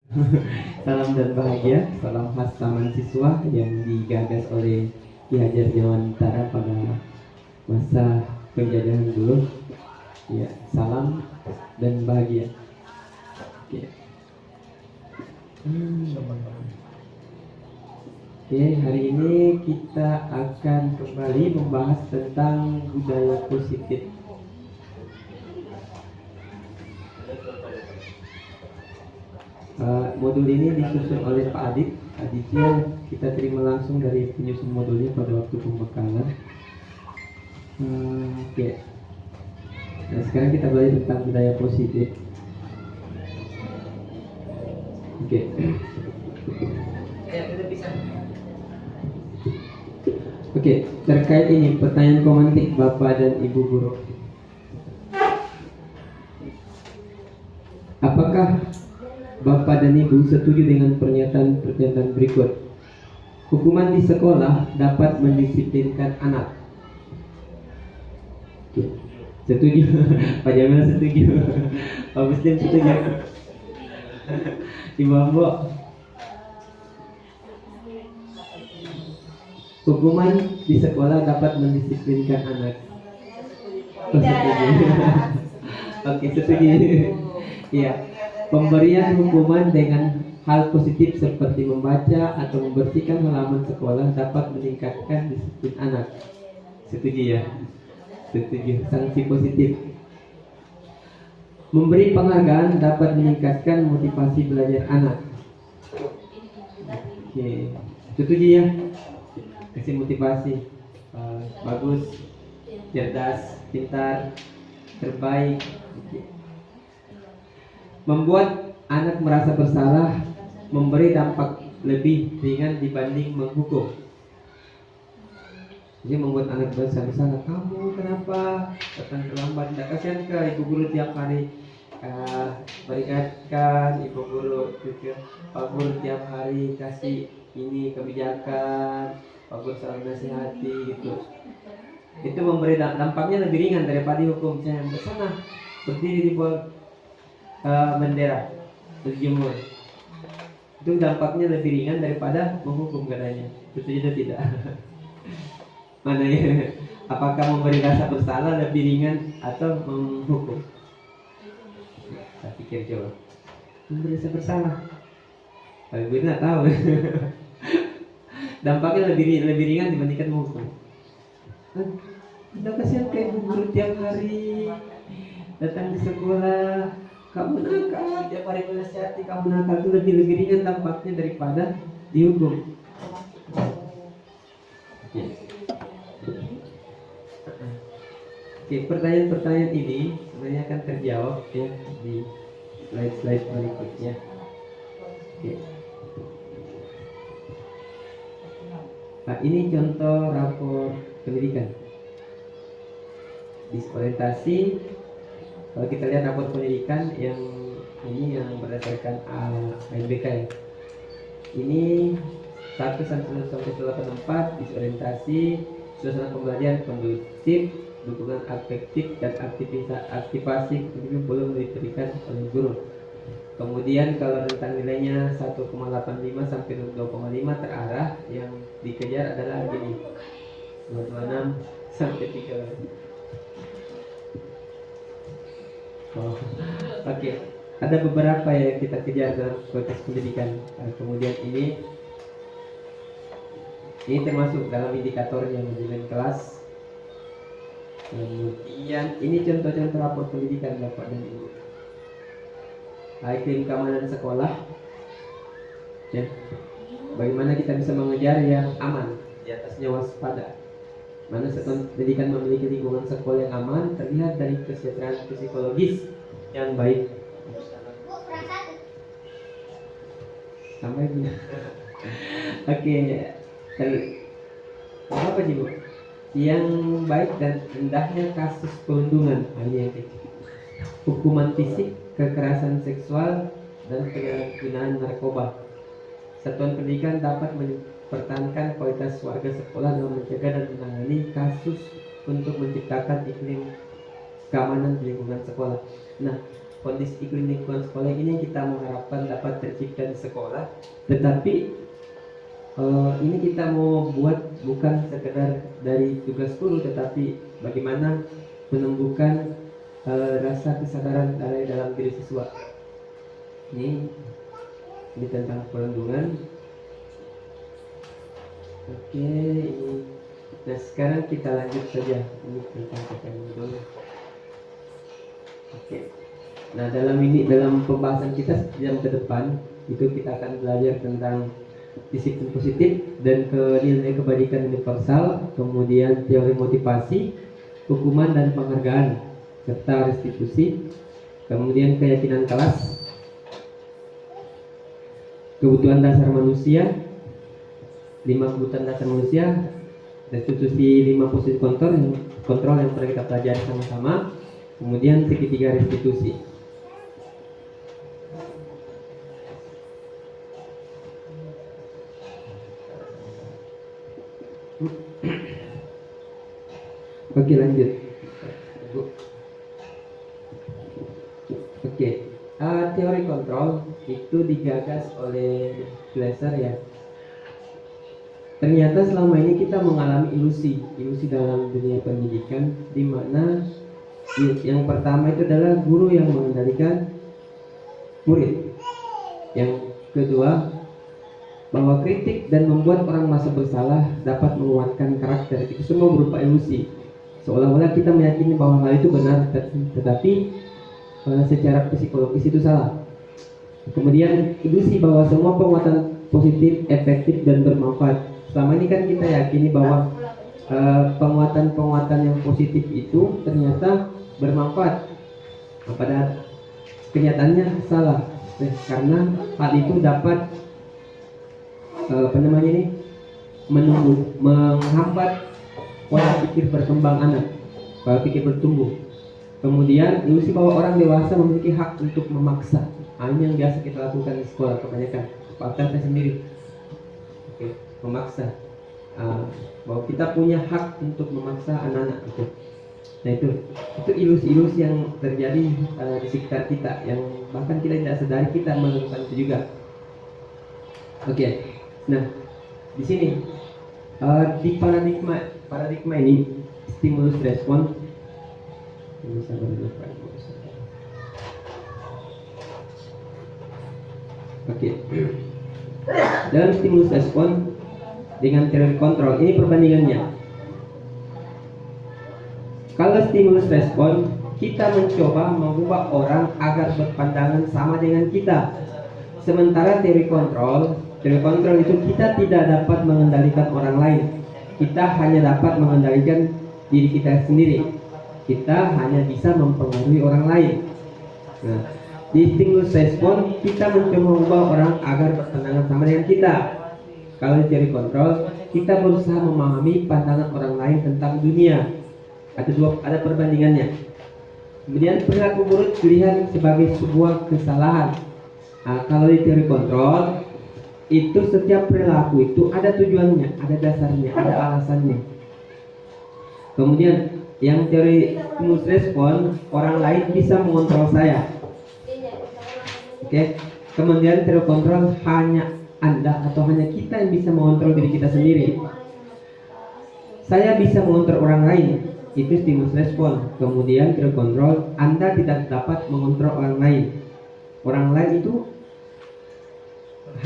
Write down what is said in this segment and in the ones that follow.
Salam dan bahagia, salam khas Taman Siswa yang digagas oleh Ki Hajar Dewantara pada masa penjajahan dulu. Ya, salam dan bahagia. Oke. Oke, hari ini kita akan kembali membahas tentang budaya positif. Modul ini disusun oleh Pak Adit. Aditya kita terima langsung dari penyusun modulnya pada waktu pembekalan. Oke. Nah, sekarang kita belajar tentang budaya positif. Oke. Oke, terkait ini pertanyaan komandik Bapak dan Ibu guru. Apakah Bapak dan Ibu setuju dengan pernyataan berikut? Hukuman di sekolah dapat mendisiplinkan anak. Setuju? Pak Jamil setuju. Pak Muslim setuju. Ibu Ambo, hukuman di sekolah dapat mendisiplinkan anak. Setuju. Oke, setuju. Iya. Pemberian hukuman dengan hal positif seperti membaca atau membersihkan halaman sekolah dapat meningkatkan disiplin anak. Setuju ya? Setuju. Sanksi positif. Memberi penghargaan dapat meningkatkan motivasi belajar anak. Oke. Setuju ya? Kasih motivasi. Bagus, cerdas, pintar, terbaik. Membuat anak merasa bersalah, memberi dampak lebih ringan dibanding menghukum. Jadi membuat anak merasa bersalah. Kamu kenapa datang terlambat? Tidak kasihan ke ibu guru tiap hari berikan ibu guru juga. Pak guru tiap hari kasih ini kebijakan, Pak guru selalu nasihati gitu. Itu memberi dampaknya lebih ringan daripada hukum. Saya bersama berdiri di bawah bendera berjemur, itu dampaknya lebih ringan daripada menghukum katanya. Betul itu tidak? Mana ya? Apakah memberi rasa bersalah lebih ringan atau menghukum? Saya pikir coba memberi rasa bersalah. Tapi gue nggak tahu. Dampaknya lebih ringan dibandingkan menghukum. Kita kasihan kayak guru tiap hari datang di sekolah. Kamu nakal, tiap hari menasihati kamu nakal, itu lebih ringan dampaknya daripada dihukum. Oke, pertanyaan-pertanyaan ini sebenarnya akan terjawab ya di slide-slide berikutnya. Oke. Nah, ini contoh rapor pendidikan. Disorientasi. Kalau kita lihat rapor pendidikan yang ini yang berdasarkan ANBK ya. Ini 1 sampai 84 disorientasi, suasana pembelajaran kondusif, dukungan afektif dan aktivasi belum diberikan oleh guru. Kemudian kalau rentang nilainya 1,85 sampai 2,5 terarah, yang dikejar adalah gini 2,26 sampai 3. Oke. Ada beberapa yang kita kejar dalam konteks pendidikan. Kemudian ini termasuk dalam indikatornya manajemen kelas. Kemudian ini contoh-contoh rapor pendidikan Bapak dan Ibu. Iklim keamanan sekolah. Ya. Bagaimana kita bisa mengejar yang aman, di atasnya waspada. Mana satuan pendidikan memiliki lingkungan sekolah yang aman terlihat dari kesejahteraan psikologis yang baik. Sampai gini. Oke, apa sih Bu? Yang baik dan rendahnya kasus perundungan, ini yang kecil. Hukuman fisik, kekerasan seksual, dan penyalahgunaan narkoba. Satuan pendidikan dapat pertahankan kualitas warga sekolah dalam mencegah dan menangani kasus untuk menciptakan iklim keamanan di lingkungan sekolah. Nah, kondisi iklim lingkungan sekolah ini yang kita mengharapkan dapat tercipta di sekolah, tetapi ini kita mau buat bukan sekedar dari tugas guru, tetapi bagaimana menumbuhkan rasa kesadaran dari dalam diri siswa. Ini tentang perlindungan. Oke, ini. Nah sekarang kita lanjut saja. Ini tentang perlindungan. Oke. Nah dalam pembahasan kita jam ke depan itu kita akan belajar tentang disiplin positif dan nilai kebajikan universal, kemudian teori motivasi, hukuman dan penghargaan, serta restitusi, kemudian keyakinan kelas, kebutuhan dasar manusia, 5 kebutuhan dasar manusia, restitusi 5 posisi kontrol yang pernah kita pelajari sama-sama, kemudian segitiga restitusi. Oke lanjut. Oke, teori kontrol itu digagas oleh Glasser ya. Ternyata selama ini kita mengalami ilusi dalam dunia pendidikan, di mana yang pertama itu adalah guru yang mengendalikan murid. Yang kedua, bahwa kritik dan membuat orang merasa bersalah dapat menguatkan karakter. Itu semua berupa ilusi. Seolah-olah kita meyakini bahwa hal itu benar, tetapi secara psikologis itu salah. Kemudian ilusi bahwa semua penguatan positif, efektif dan bermanfaat. Selama ini kan kita yakini bahwa penguatan yang positif itu ternyata bermanfaat. Nah, pada kenyataannya salah, karena hal itu dapat menghambat pola pikir berkembang anak, pola pikir bertumbuh. Kemudian ilusi bahwa orang dewasa memiliki hak untuk memaksa. Ini yang biasa kita lakukan di sekolah kebanyakan. Bahkan saya sendiri, memaksa. Bahwa kita punya hak untuk memaksa anak-anak itu. Nah itu ilusi-ilusi yang terjadi di sekitar kita, yang bahkan kita tidak sadari kita melakukan itu juga. Oke. Nah di sini di paradigma ini stimulus respon. Oke. Dalam stimulus respon dengan teori kontrol ini perbandingannya. Kalau stimulus respon, kita mencoba mengubah orang agar berpandangan sama dengan kita. Sementara teori kontrol itu kita tidak dapat mengendalikan orang lain. Kita hanya dapat mengendalikan diri kita sendiri. Kita hanya bisa mempengaruhi orang lain. Nah, di stimulus respon kita mencoba mengubah orang agar berpandangan sama dengan kita. Kalau di teori kontrol, kita berusaha memahami pandangan orang lain tentang dunia. Ada perbandingannya. Kemudian perilaku buruk dilihat sebagai sebuah kesalahan. Nah, kalau di teori kontrol itu setiap perilaku itu ada tujuannya, ada dasarnya, ada alasannya. Kemudian yang teori stimulus respon, orang lain bisa mengontrol saya. Oke. Kemudian teori kontrol hanya Anda atau hanya kita yang bisa mengontrol diri kita sendiri. Saya bisa mengontrol orang lain, itu stimulus respon. Kemudian teori kontrol, Anda tidak dapat mengontrol orang lain. Orang lain itu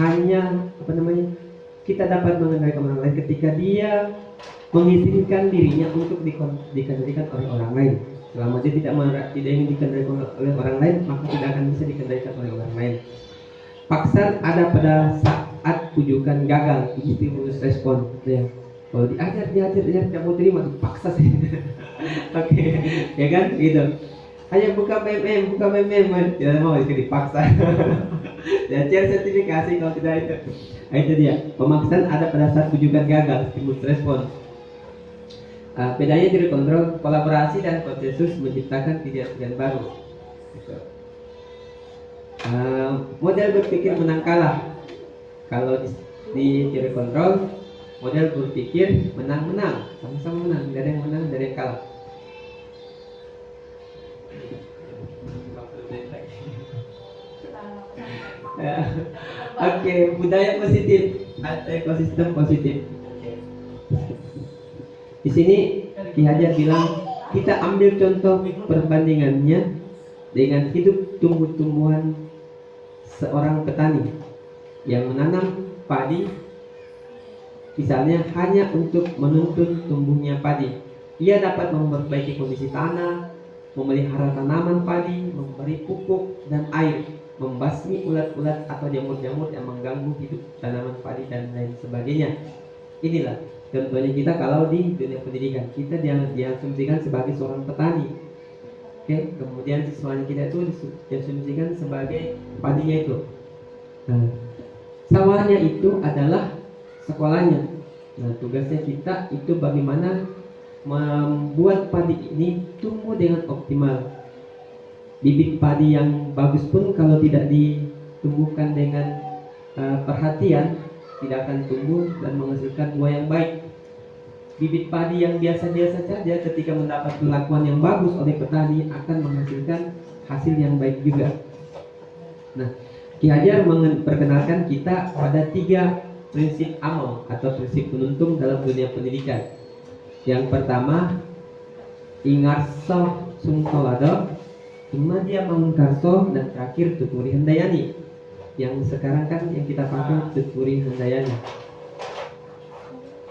hanya kita dapat mengendalikan orang lain ketika dia mengizinkan dirinya untuk dikendalikan oleh orang lain. Selama dia tidak ingin dikendalikan oleh orang lain, maka tidak akan bisa dikendalikan oleh orang lain. Paksaan ada pada saat tujukan gagal, itu stimulus respon. Ya. Kalau diajar tidak mau terima, paksa sih. Oke, ya kan, gitu. Ayo buka BMM, tidak mau dipaksa. Dan share sertifikasi kalau tidak itu. Nah, itu dia. Pemaksaan ada pada saat tujukan gagal, stimulus respon. Bedanya teori kontrol, kolaborasi dan konsensus menciptakan pilihan baru. Gitu. Model berpikir menang kalah. Kalau di teori kontrol, model berpikir menang-menang, sama-sama menang, tidak ada yang menang, tidak ada yang kalah. Ya. Oke, budaya positif atau ekosistem positif. Di sini Ki Hajar bilang kita ambil contoh perbandingannya dengan hidup tumbuh-tumbuhan seorang petani yang menanam padi, misalnya hanya untuk menuntun tumbuhnya padi. Ia dapat memperbaiki kondisi tanah, memelihara tanaman padi, memberi pupuk dan air, membasmi ulat-ulat atau jamur-jamur yang mengganggu hidup tanaman padi dan lain sebagainya. Inilah contohnya kita kalau di dunia pendidikan, kita diasumsikan sebagai seorang petani. Oke, kemudian siswanya kita itu diasumsikan sebagai padinya itu. Nah, sawahnya itu adalah sekolahnya. Nah, tugasnya kita itu bagaimana membuat padi ini tumbuh dengan optimal. Bibit padi yang bagus pun kalau tidak ditumbuhkan dengan perhatian, tidak akan tumbuh dan menghasilkan buah yang baik. Bibit padi yang biasa-biasa saja ketika mendapat perlakuan yang bagus oleh petani akan menghasilkan hasil yang baik juga. Nah, Ki Hajar memperkenalkan kita pada 3 prinsip amal atau prinsip penuntung dalam dunia pendidikan. Yang pertama, ingarso sungkawado, Imadya Mangunkarso, dan terakhir Tuturi Handayani. Yang sekarang kan yang kita pakai Tuturi Handayani.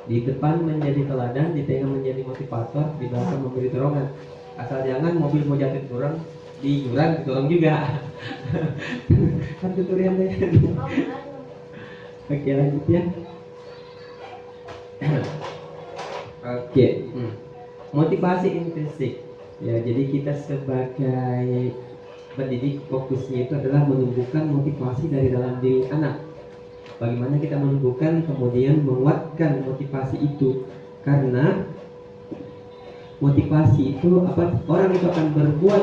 Di depan menjadi teladan, di tengah menjadi motivator, di belakang memberi dorongan. Asal jangan mobil mau jatuh jurang, di jurang didorong juga. Kan Tuturi Handayani. Oke, lanjut ya. Oke. Motivasi intrinsik. Ya, jadi kita sebagai pendidik fokusnya itu adalah menumbuhkan motivasi dari dalam diri anak. Bagaimana kita menumbuhkan kemudian menguatkan motivasi itu, karena motivasi itu orang itu akan berbuat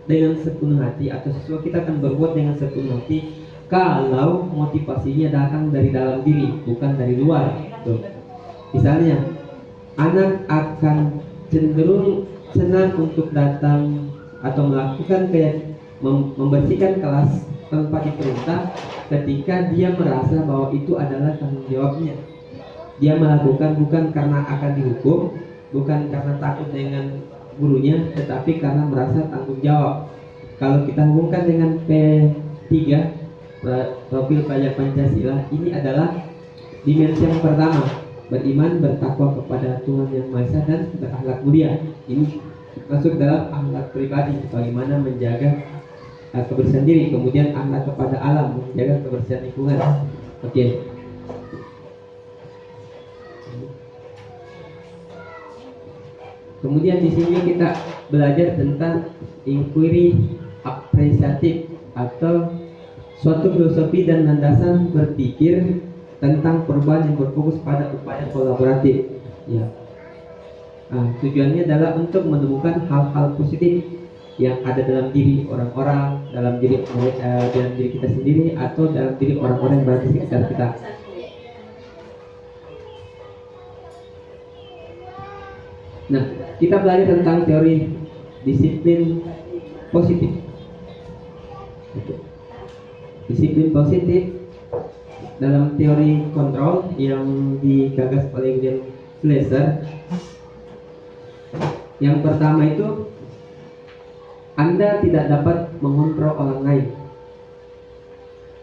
dengan sepenuh hati, atau siswa kita akan berbuat dengan sepenuh hati kalau motivasinya datang dari dalam diri, bukan dari luar. Tuh. Misalnya, anak akan cenderung senang untuk datang atau melakukan kayak membersihkan kelas tanpa diperintah ketika dia merasa bahwa itu adalah tanggung jawabnya. Dia melakukan bukan karena akan dihukum, bukan karena takut dengan gurunya, tetapi karena merasa tanggung jawab. Kalau kita hubungkan dengan P3, profil pelajar Pancasila, ini adalah dimensi yang pertama, beriman, bertakwa kepada Tuhan Yang Maha Esa, dan berakhlak mulia. Ini masuk dalam akhlak pribadi, bagaimana menjaga kebersihan diri, kemudian akhlak kepada alam, menjaga kebersihan lingkungan. Oke. Kemudian di sini kita belajar tentang inquiry apresiatif atau suatu filosofi dan landasan berpikir tentang perubahan yang berfokus pada upaya kolaboratif. Ya. Tujuannya adalah untuk menemukan hal-hal positif yang ada dalam diri orang-orang, dalam diri kita sendiri, atau dalam diri orang-orang yang berada di sekitar kita. Nah, kita belajar tentang teori disiplin positif. Disiplin positif dalam teori kontrol yang digagas oleh William Glasser. Yang pertama itu, Anda tidak dapat mengontrol orang lain.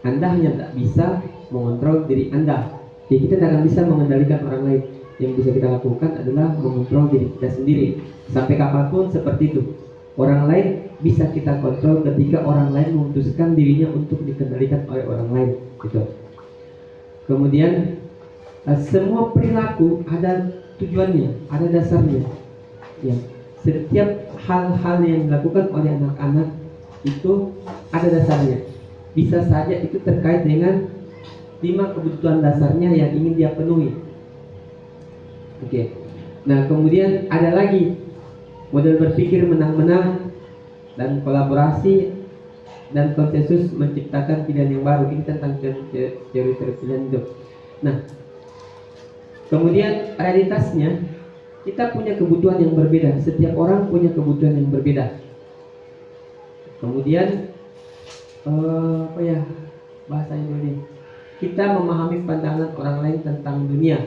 Anda hanya tak bisa mengontrol diri Anda. Jadi kita tidak akan bisa mengendalikan orang lain. Yang bisa kita lakukan adalah mengontrol diri kita sendiri. Sampai kapanpun seperti itu. Orang lain bisa kita kontrol ketika orang lain memutuskan dirinya untuk dikendalikan oleh orang lain. Gitu. Kemudian semua perilaku ada tujuannya, ada dasarnya. Ya, setiap hal-hal yang dilakukan oleh anak-anak itu ada dasarnya. Bisa saja itu terkait dengan 5 kebutuhan dasarnya yang ingin dia penuhi. Oke. Nah, kemudian ada lagi model berpikir menang-menang dan kolaborasi dan konsensus menciptakan pilihan yang baru. Ini tentang teori pilihan hidup. Nah, kemudian realitasnya kita punya kebutuhan yang berbeda. Setiap orang punya kebutuhan yang berbeda. Kemudian bahasa Indonesia. Kita memahami pandangan orang lain tentang dunia.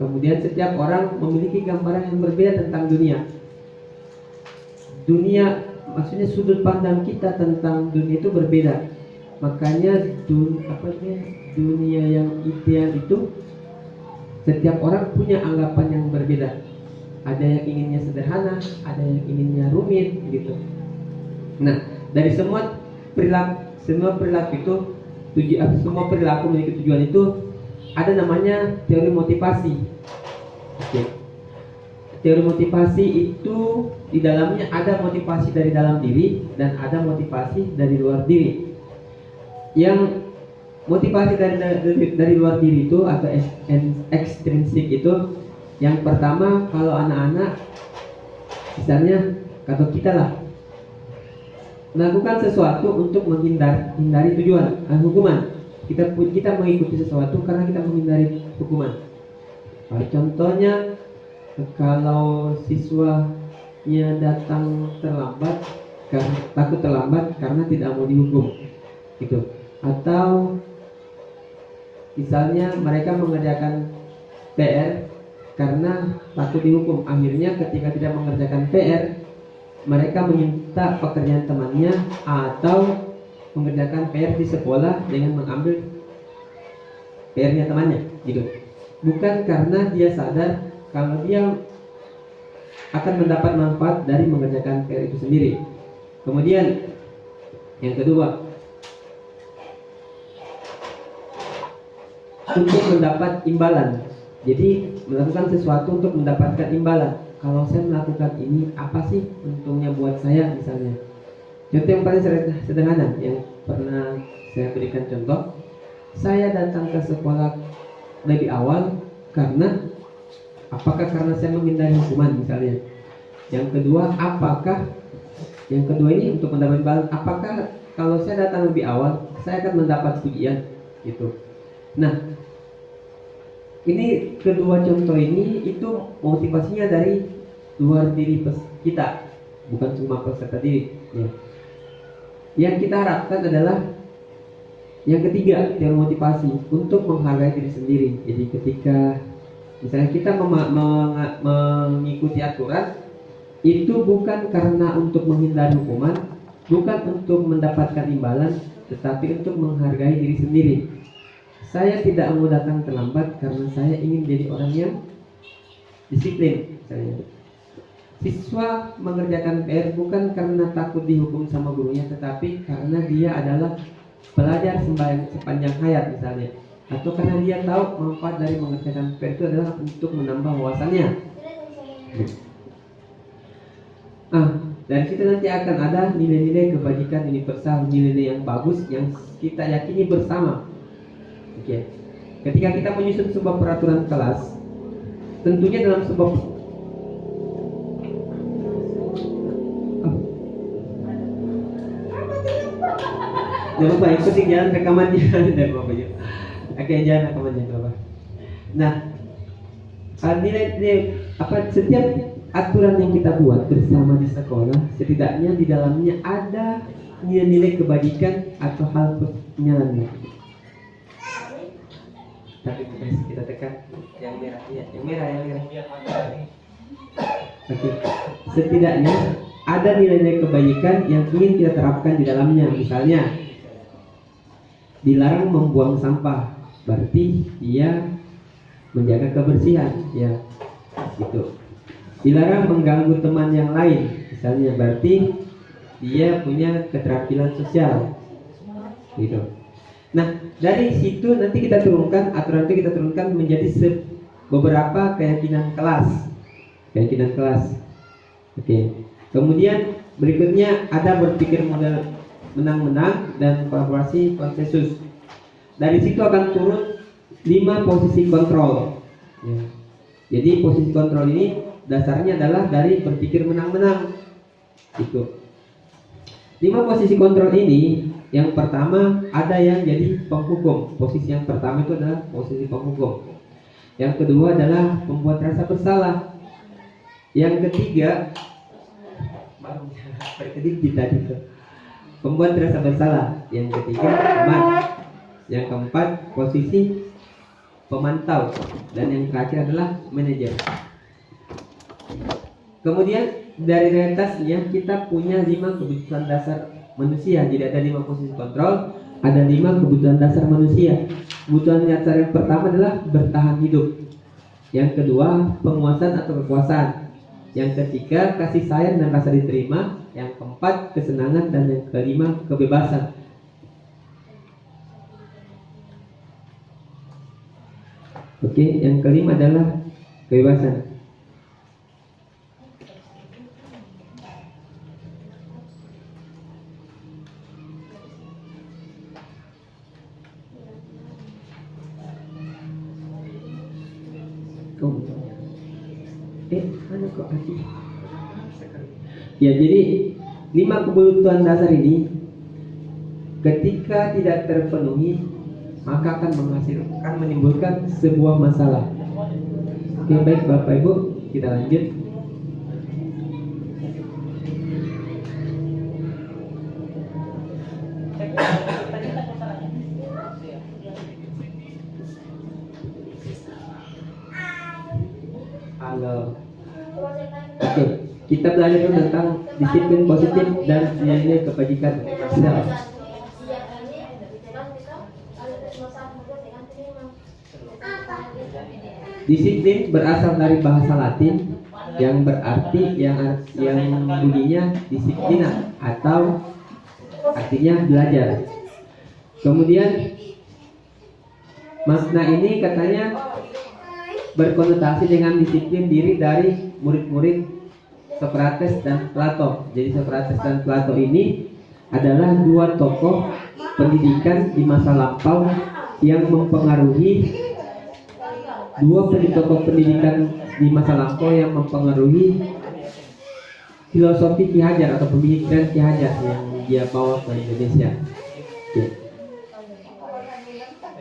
Kemudian setiap orang memiliki gambaran yang berbeda tentang dunia. Dunia, maksudnya sudut pandang kita tentang dunia itu berbeda. Makanya dunia yang ideal itu setiap orang punya anggapan yang berbeda. Ada yang inginnya sederhana, ada yang inginnya rumit gitu. Nah, dari semua perilaku itu semua perilaku memiliki tujuan itu ada namanya teori motivasi. Oke. Teori motivasi itu di dalamnya ada motivasi dari dalam diri dan ada motivasi dari luar diri. Yang motivasi dari luar diri itu atau ekstrinsik itu, yang pertama kalau anak-anak misalnya atau kita lah melakukan sesuatu untuk menghindari tujuan hukuman. Kita mengikuti sesuatu karena kita menghindari hukuman. Contohnya kalau siswanya datang terlambat takut terlambat karena tidak mau dihukum gitu. Atau misalnya mereka mengerjakan PR karena takut dihukum. Akhirnya ketika tidak mengerjakan PR, mereka meminta pekerjaan temannya atau mengerjakan PR di sekolah dengan mengambil PR-nya temannya gitu. Bukan karena dia sadar kalau dia akan mendapat manfaat dari mengerjakan PR itu sendiri. Kemudian yang kedua, untuk mendapat imbalan. Jadi melakukan sesuatu untuk mendapatkan imbalan. Kalau saya melakukan ini, apa sih untungnya buat saya misalnya? Contoh yang paling sederhana yang pernah saya berikan contoh, saya datang ke sekolah lebih awal karena apakah karena saya menghindari hukuman misalnya? Yang kedua ini untuk mendapat imbalan, apakah kalau saya datang lebih awal saya akan mendapat pujian gitu. Nah, ini kedua contoh ini itu motivasinya dari luar diri kita, bukan cuma peserta diri ya. Yang kita harapkan adalah yang ketiga, teori motivasi untuk menghargai diri sendiri. Jadi ketika misalnya kita mengikuti aturan, itu bukan karena untuk menghindari hukuman, bukan untuk mendapatkan imbalan, tetapi untuk menghargai diri sendiri. Saya tidak mau datang terlambat karena saya ingin jadi orang yang disiplin misalnya. Siswa mengerjakan PR bukan karena takut dihukum sama gurunya, tetapi karena dia adalah pelajar sepanjang hayat misalnya, atau karena dia tahu manfaat dari mengerjakan PR itu adalah untuk menambah wawasannya. Dari situ nanti akan ada nilai-nilai kebajikan universal, nilai-nilai yang bagus yang kita yakini bersama. Oke. Ketika kita menyusun sebuah peraturan kelas, tentunya dalam sebuah jangan lupa ikuti jalan rekamannya dan bapaknya. Oke, jalan rekamannya bapak. Nah, nilai setiap aturan yang kita buat bersama di sekolah, setidaknya di dalamnya ada nilai-nilai kebajikan atau hal penyalannya. Tapi kita tekan yang merah ya, yang merah. Oke. Setidaknya ada nilai-nilai kebaikan yang ingin kita terapkan di dalamnya. Misalnya, dilarang membuang sampah, berarti dia menjaga kebersihan, ya, gitu. Dilarang mengganggu teman yang lain, misalnya, berarti dia punya keterampilan sosial, gitu. Nah, dari situ nanti kita turunkan aturan itu kita turunkan menjadi beberapa keyakinan kelas. Oke. Kemudian berikutnya ada berpikir model menang-menang dan kolaborasi konsensus. Dari situ akan turun 5 posisi kontrol. Ya. Jadi posisi kontrol ini dasarnya adalah dari berpikir menang-menang. Itu. 5 posisi kontrol ini, yang pertama ada yang jadi penghukum. Posisi yang pertama itu adalah posisi penghukum. Yang kedua adalah membuat rasa bersalah. Yang ketiga, membuat rasa bersalah. Yang ketiga, aman. Yang keempat, posisi pemantau. Dan yang terakhir adalah manajer. Kemudian dari realitasnya kita punya 5 kebutuhan dasar manusia. Jadi ada 5 posisi kontrol, ada 5 kebutuhan dasar manusia. Kebutuhan dasar yang pertama adalah bertahan hidup. Yang kedua, penguasaan atau kekuasaan. Yang ketiga, kasih sayang dan rasa diterima. Yang keempat, kesenangan. Dan yang kelima, kebebasan. Oke, yang kelima adalah kebebasan. Mana kok hati? Ya, jadi 5 kebutuhan dasar ini ketika tidak terpenuhi maka akan menimbulkan sebuah masalah. Oke, baik Bapak Ibu, kita lanjut. Halo. Oke, kita belajar dulu tentang disiplin positif dan nilai kebajikan universal. Disiplin berasal dari bahasa Latin yang berarti yang bunyinya disiplina atau artinya belajar. Kemudian makna ini katanya berkonotasi dengan disiplin diri dari murid-murid Socrates dan Plato. Jadi Socrates dan Plato ini adalah 2 tokoh pendidikan di masa lampau yang mempengaruhi filosofi Ki Hajar atau pemikiran Ki Hajar yang dia bawa ke Indonesia. Oke.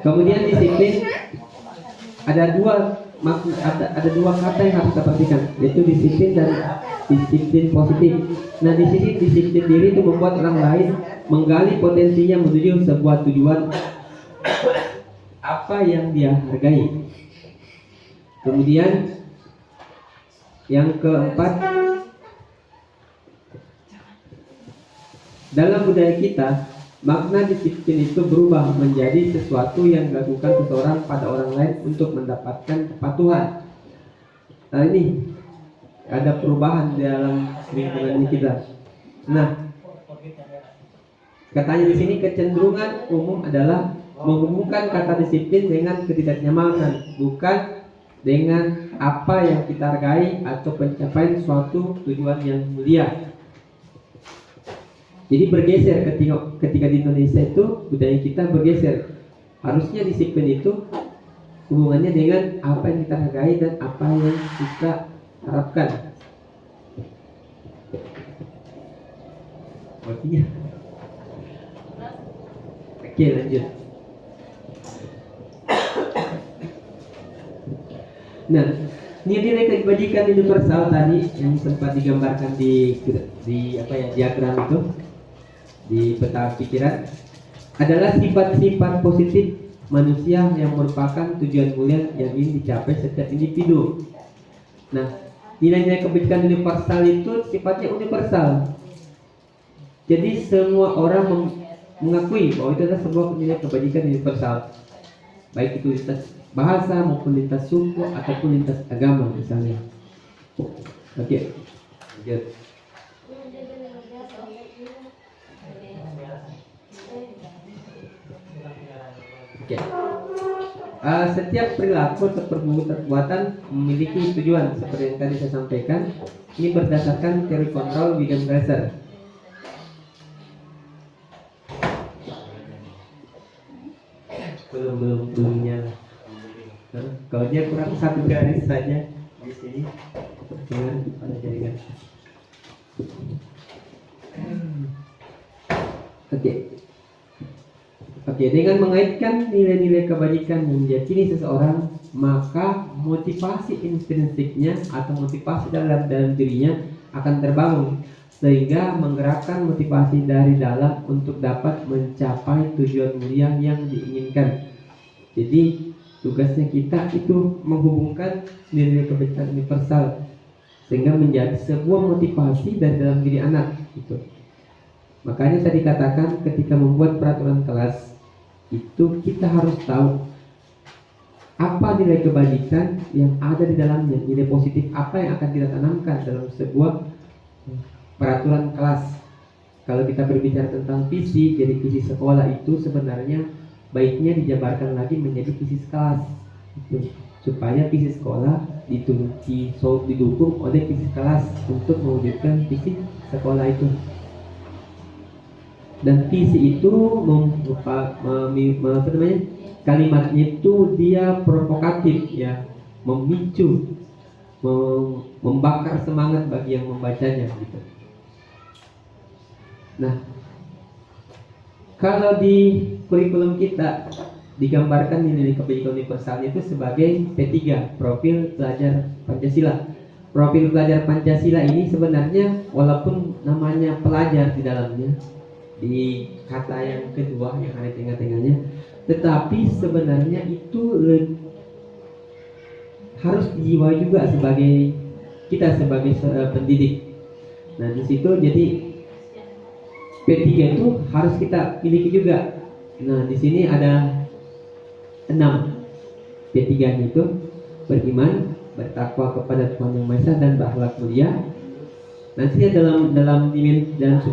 Kemudian disiplin ada dua kata yang harus kita perhatikan, yaitu disiplin dan disiplin positif. Nah, di sini disiplin diri itu membuat orang lain menggali potensinya menuju sebuah tujuan apa yang dia hargai. Kemudian yang keempat, dalam budaya kita makna disiplin itu berubah menjadi sesuatu yang dilakukan seseorang pada orang lain untuk mendapatkan kepatuhan. Nah, ini ada perubahan dalam lingkungan kita. Nah, katanya di sini kecenderungan umum adalah menghubungkan kata disiplin dengan ketidaknyamanan, bukan dengan apa yang kita hargai atau pencapaian suatu tujuan yang mulia. Jadi bergeser ketika di Indonesia itu budaya kita bergeser. Harusnya disiplin itu hubungannya dengan apa yang kita hargai dan apa yang kita harapkan. Artinya. Oke, lanjut. Nah, nilai kebajikan universal tadi yang sempat digambarkan di diagram itu, di peta pikiran, adalah sifat-sifat positif manusia yang merupakan tujuan mulia yang ingin dicapai setiap individu. Nah, nilai-nilai kebajikan universal itu sifatnya universal. Jadi semua orang mengakui bahwa itu adalah sebuah nilai kebajikan universal, baik itu lintas bahasa maupun lintas suku ataupun lintas agama misalnya. Oke, lanjut. Oke. Setiap perilaku atau perbuatan memiliki tujuan seperti yang tadi saya sampaikan. Ini berdasarkan teori kontrol William Glasser. Belum nyala. Kalau dia kurang 1 garis saja di sini dengan pada jaringan. Oke, dengan mengaitkan nilai-nilai kebajikan yang diyakini seseorang, maka motivasi intrinsiknya atau motivasi dalam dirinya akan terbangun. sehingga menggerakkan motivasi dari dalam untuk dapat mencapai tujuan mulia yang diinginkan. Jadi tugasnya kita itu menghubungkan nilai kebaikan universal sehingga menjadi sebuah motivasi dari dalam diri anak gitu. Makanya tadi katakan ketika membuat peraturan kelas itu kita harus tahu apa nilai kebajikan yang ada di dalamnya, nilai positif apa yang akan kita tanamkan dalam sebuah peraturan kelas. Kalau kita berbicara tentang visi, jadi visi sekolah itu sebenarnya baiknya dijabarkan lagi menjadi visi kelas gitu, supaya visi sekolah didukung oleh visi kelas untuk mewujudkan visi sekolah itu. Dan visi itu kalimatnya itu dia provokatif ya, memicu, membakar semangat bagi yang membacanya gitu. Nah, kalau di kurikulum kita digambarkan nilai kebaikan universal itu sebagai P3, profil pelajar Pancasila. Profil pelajar Pancasila ini sebenarnya walaupun namanya pelajar di dalamnya, di kata yang kedua yang ada tengah-tengahnya, tetapi sebenarnya itu harus dijiwai juga sebagai kita sebagai pendidik. Nah di situ jadi P3 itu harus kita miliki juga. Nah di sini ada 6 P3 itu: beriman, bertakwa kepada Tuhan Yang Maha Esa, dan berakhlak mulia. Nantinya dalam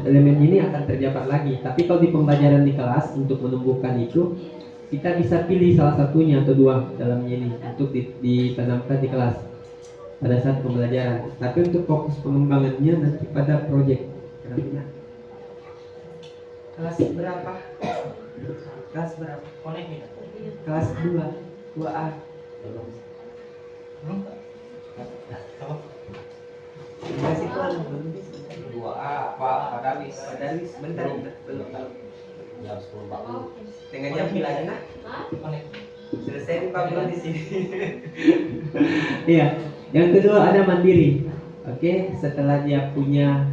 elemen ini akan terdapat lagi. Tapi kalau di pembelajaran di kelas untuk menumbuhkan itu, kita bisa pilih salah satunya atau dua dalamnya ini untuk ditanamkan di kelas pada saat pembelajaran. Tapi untuk fokus pengembangannya nanti pada proyek. Kelas berapa? Kelas berapa? Kelas 2A. Masih kurang belum bisa. 2A Pak Dalis. Bentar belum tahu. Jam 10.40. Tengah jam lagi nak? Selesai Pak belum di sini. Iya. Yang kedua ada mandiri. Oke, setelah dia punya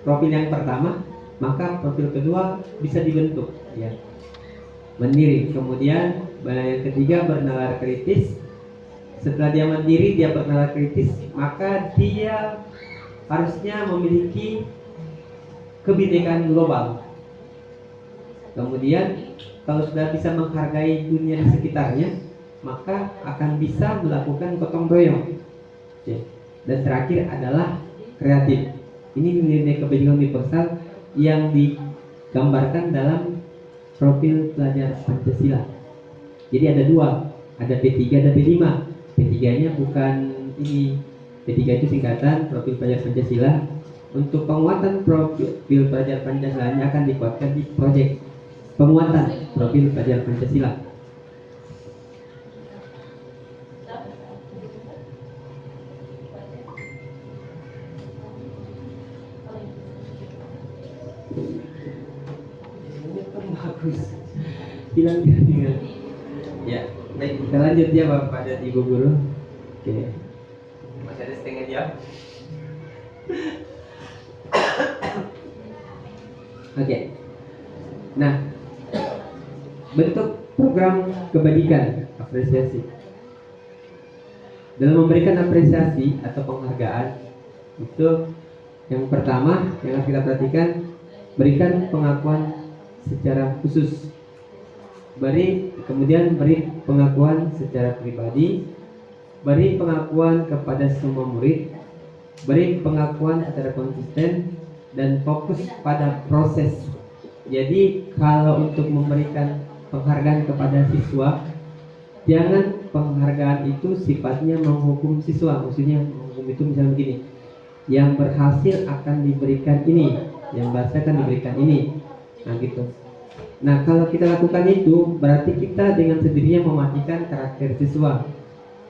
profil yang pertama, maka profil kedua bisa dibentuk ya. Mandiri. Kemudian yang ketiga bernalar kritis. Setelah dia mandiri, dia bernalar kritis, maka dia harusnya memiliki kebinekaan global. Kemudian kalau sudah bisa menghargai dunia di sekitarnya, maka akan bisa melakukan gotong royong. Dan terakhir adalah kreatif. Ini nilai kebaikan universal yang digambarkan dalam profil pelajar Pancasila. Jadi ada dua, ada P3 dan P5. P3-nya bukan ini. P3 itu singkatan profil pelajar Pancasila. Untuk penguatan profil pelajar Pancasila akan dikuatkan di proyek penguatan profil pelajar Pancasila. Bagus. Bilang ya. Baik, kita lanjut ya Bapak dan Ibu Guru. Oke. Masih ada setengah jam. Oke. Nah, bentuk program kebajikan apresiasi. Dalam memberikan apresiasi atau penghargaan itu yang pertama yang harus kita perhatikan, berikan pengakuan secara khusus. Kemudian beri pengakuan secara pribadi, beri pengakuan kepada semua murid, beri pengakuan secara konsisten, dan fokus pada proses. Jadi kalau untuk memberikan penghargaan kepada siswa, jangan penghargaan itu sifatnya menghukum siswa. Maksudnya menghukum itu misalnya begini, yang berhasil akan diberikan ini, yang berhasil akan diberikan ini. Nah gitu. Nah kalau kita lakukan itu berarti kita dengan sendirinya mematikan karakter siswa.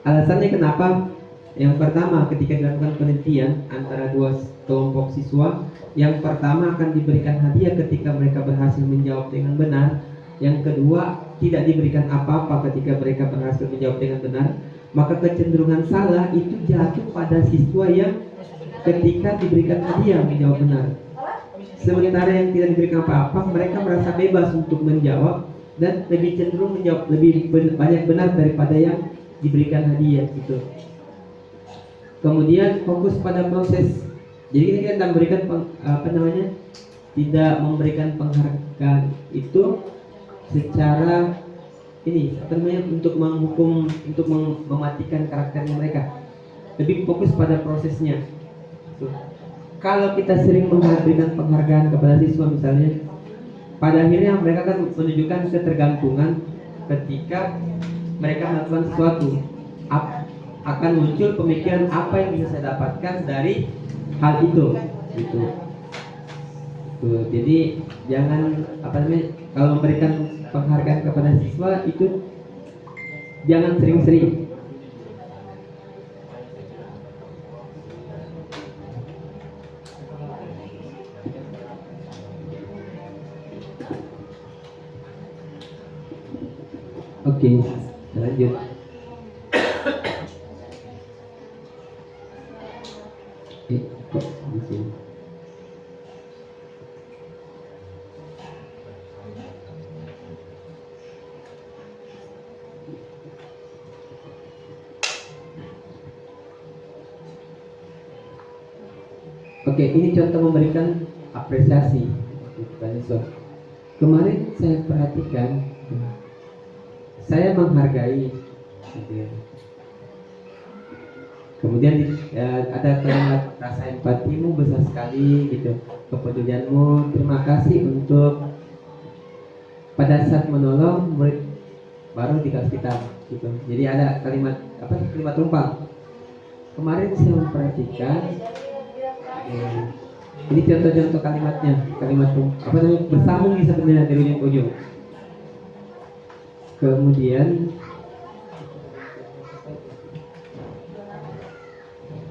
Alasannya kenapa? Yang pertama, ketika dilakukan penelitian antara dua kelompok siswa, yang pertama akan diberikan hadiah ketika mereka berhasil menjawab dengan benar. Yang kedua, tidak diberikan apa-apa ketika mereka berhasil menjawab dengan benar. Maka kecenderungan salah itu jatuh pada siswa yang ketika diberikan hadiah menjawab benar. Sementara yang tidak diberikan apa-apa, mereka merasa bebas untuk menjawab dan lebih cenderung menjawab lebih banyak benar daripada yang diberikan hadiah gitu. Kemudian fokus pada proses. Jadi kita tidak memberikan tidak memberikan penghargaan itu secara ini untuk menghukum, untuk mematikan karakternya mereka. Lebih fokus pada prosesnya. Tuh. Kalau kita sering memberikan penghargaan kepada siswa misalnya, pada akhirnya mereka akan menunjukkan ketergantungan ketika mereka melakukan sesuatu. Akan muncul pemikiran apa yang bisa saya dapatkan dari hal itu, gitu. Tuh, jadi jangan kalau memberikan penghargaan kepada siswa itu jangan sering-sering. Oke, lanjut. Kok di sini? Oke, ini contoh memberikan apresiasi kepada siswa. Kemarin saya perhatikan, saya menghargai. Kemudian ada kalimat rasa empatimu besar sekali gitu, kepedulianmu, terima kasih untuk pada saat menolong murid baru dikasih kitab gitu. Jadi ada kalimat kalimat tumpang. Kemarin saya memperhatikan ini contoh-contoh kalimatnya, kalimat bersambung sebenarnya dari ujung ke ujung. Kemudian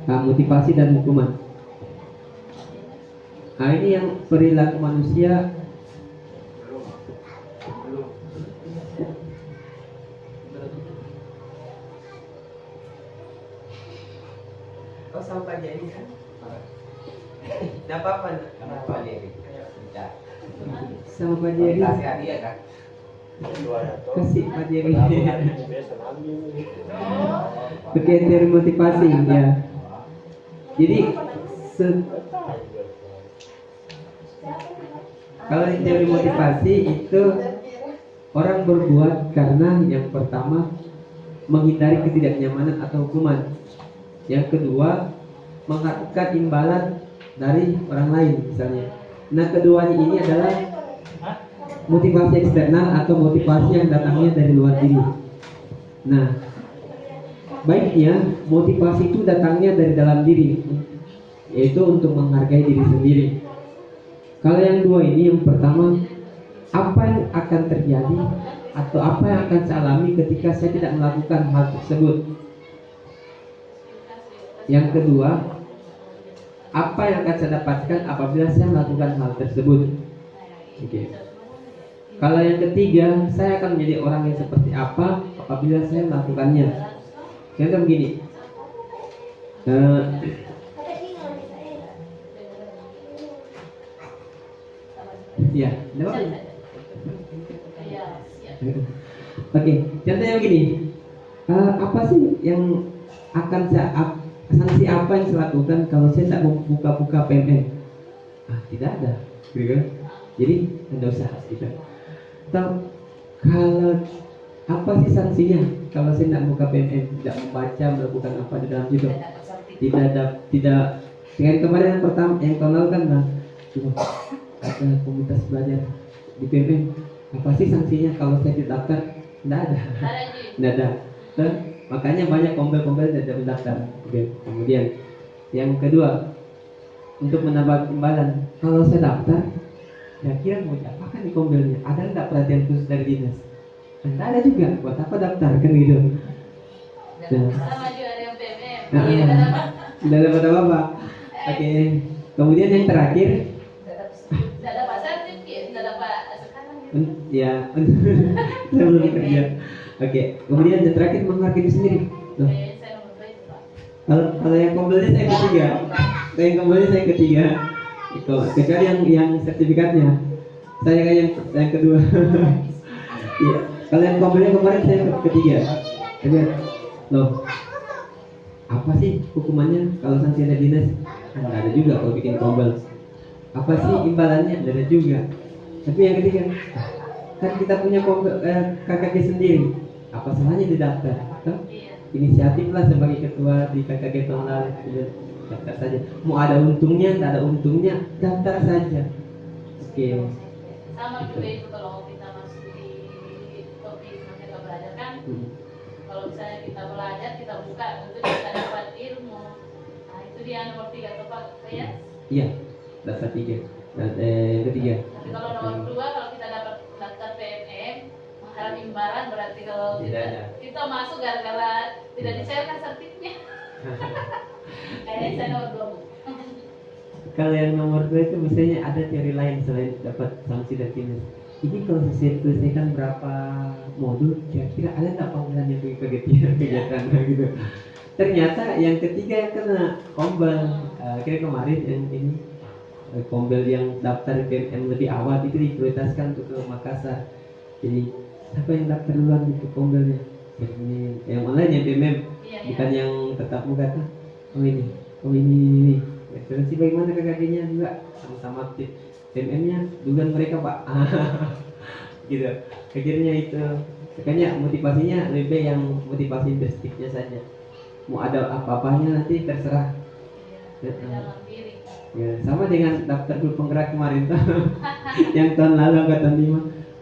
motivasi dan hukuman. Nah, ini yang perilaku manusia sama aja ini kan? Tidak apa-apa. Kenapa dia? Sama Pak Jerry. Kasih hadiah kan? Kasih Pak Jerry. Oke, teori motivasi ya. Jadi kalau di teori motivasi itu orang berbuat karena yang pertama menghindari ketidaknyamanan atau hukuman. Yang kedua mengharapkan imbalan dari orang lain misalnya. Nah, keduanya ini adalah motivasi eksternal atau motivasi yang datangnya dari luar diri. Nah, baiknya motivasi itu datangnya dari dalam diri, yaitu untuk menghargai diri sendiri. Kalau yang dua ini, yang pertama, apa yang akan terjadi atau apa yang akan saya alami ketika saya tidak melakukan hal tersebut. Yang kedua, apa yang akan saya dapatkan apabila saya melakukan hal tersebut. Oke. Kalau yang ketiga, saya akan menjadi orang yang seperti apa apabila saya melakukannya. Contoh begini, ya, oke, contohnya begini, apa sih yang akan sanksi apa yang saya lakukan kalau saya tak buka-buka PMN? Tidak ada, gitu kan? Jadi tidak usah gitu. Atau kalau apa sih sanksinya kalau saya tidak buka PMN, tidak membaca, melakukan apa di dalam juga? Tidak. Dengan kemarin yang pertama yang tahun lalu kan, ada komunitas belajar di PMN. Apa sih sanksinya kalau saya tidak daftar? Tidak ada. Nah, makanya banyak kombel-kombel tidak mendaftar. Oke. Kemudian yang kedua, untuk menambah imbalan, kalau saya daftar, kira-kira mau diapakan di kombelnya? Ada tidak perhatian khusus dari dinas? Tidak ada juga. Buat apa daftar kan gitu? Sama juga ada yang PMM. Tidak dapat apa-apa. Oke. Kemudian yang terakhir, tidak dapat sertifikat, tidak dapat sekarang. Ya, saya belum kerja. Oke. Kemudian yang terakhir menghargai diri sendiri. Kalau yang kombelnya saya ketiga. Yang kembali saya ketiga. Itu kecuali yang sertifikatnya. Saya kan yang kedua. Iya. Kalau yang kemarin saya ketiga. Tapi loh, apa sih hukumannya kalau sanksi ada dinas? Nggak ada juga kalau bikin kombel. Apa sih imbalannya? Nggak ada juga. Tapi yang ketiga, kan kita punya KKG sendiri. Apa salahnya didaftar? Kan? Inisiatif lah sebagai ketua di KKG Tonglal, daftar saja. Mau ada untungnya, tak ada untungnya, daftar saja. Oke. Sama juga itu kalau kita masuk di topik kita belajar kan. Kalau misalnya kita belajar, kita buka, tentu kita dapat ilmu. Nah itu dia nomor 3 atau Pak ya? Iya, dapat 3. Yang ketiga. Tapi kalau nomor 2, kalau kita dapat daftar PNM, mengharap imbalan, berarti kalau kita masuk gara-gara tidak dicairkan sertifikatnya. Kayaknya saya nomor 2. Kalau yang nomor 2 itu misalnya ada teori lain selain dapat sanksi dan dinas. Ini kalau selesaikan berapa modul, kira-kira ada nggak panggilannya kegiatan gitu. Ternyata yang ketiga yang kena kombel. Kira kemarin yang ini kombel yang daftar PNM lebih awal itu diprioritaskan untuk ke Makassar. Jadi siapa yang daftar duluan itu kombelnya? Ini yang online yang PMM, bukan yang tetap muka kan? ini. Terus bagaimana KKG-nya juga sama-sama aktif. PMM-nya dugaan mereka Pak. Gitu. Akhirnya itu. Makanya motivasinya lebih yang motivasi intensifnya saja. Mau ada apa-apanya nanti terserah. Ya, sama dengan daftar grup penggerak kemarin tuh. Yang tahun lalu angkatan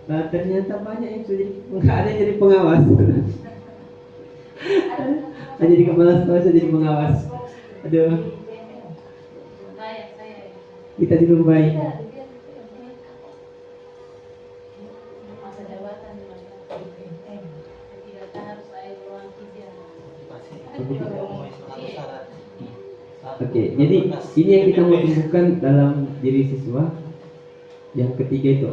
5. Ternyata banyak yang sudah nggak ada yang jadi pengawas. Jadi kepala sekolah jadi pengawas. Aduh. Kita dilumbai. Masa jabatan tidak harus air ruang Oke, jadi ini yang kita mau tumbuhkan dalam diri siswa. Yang ketiga itu.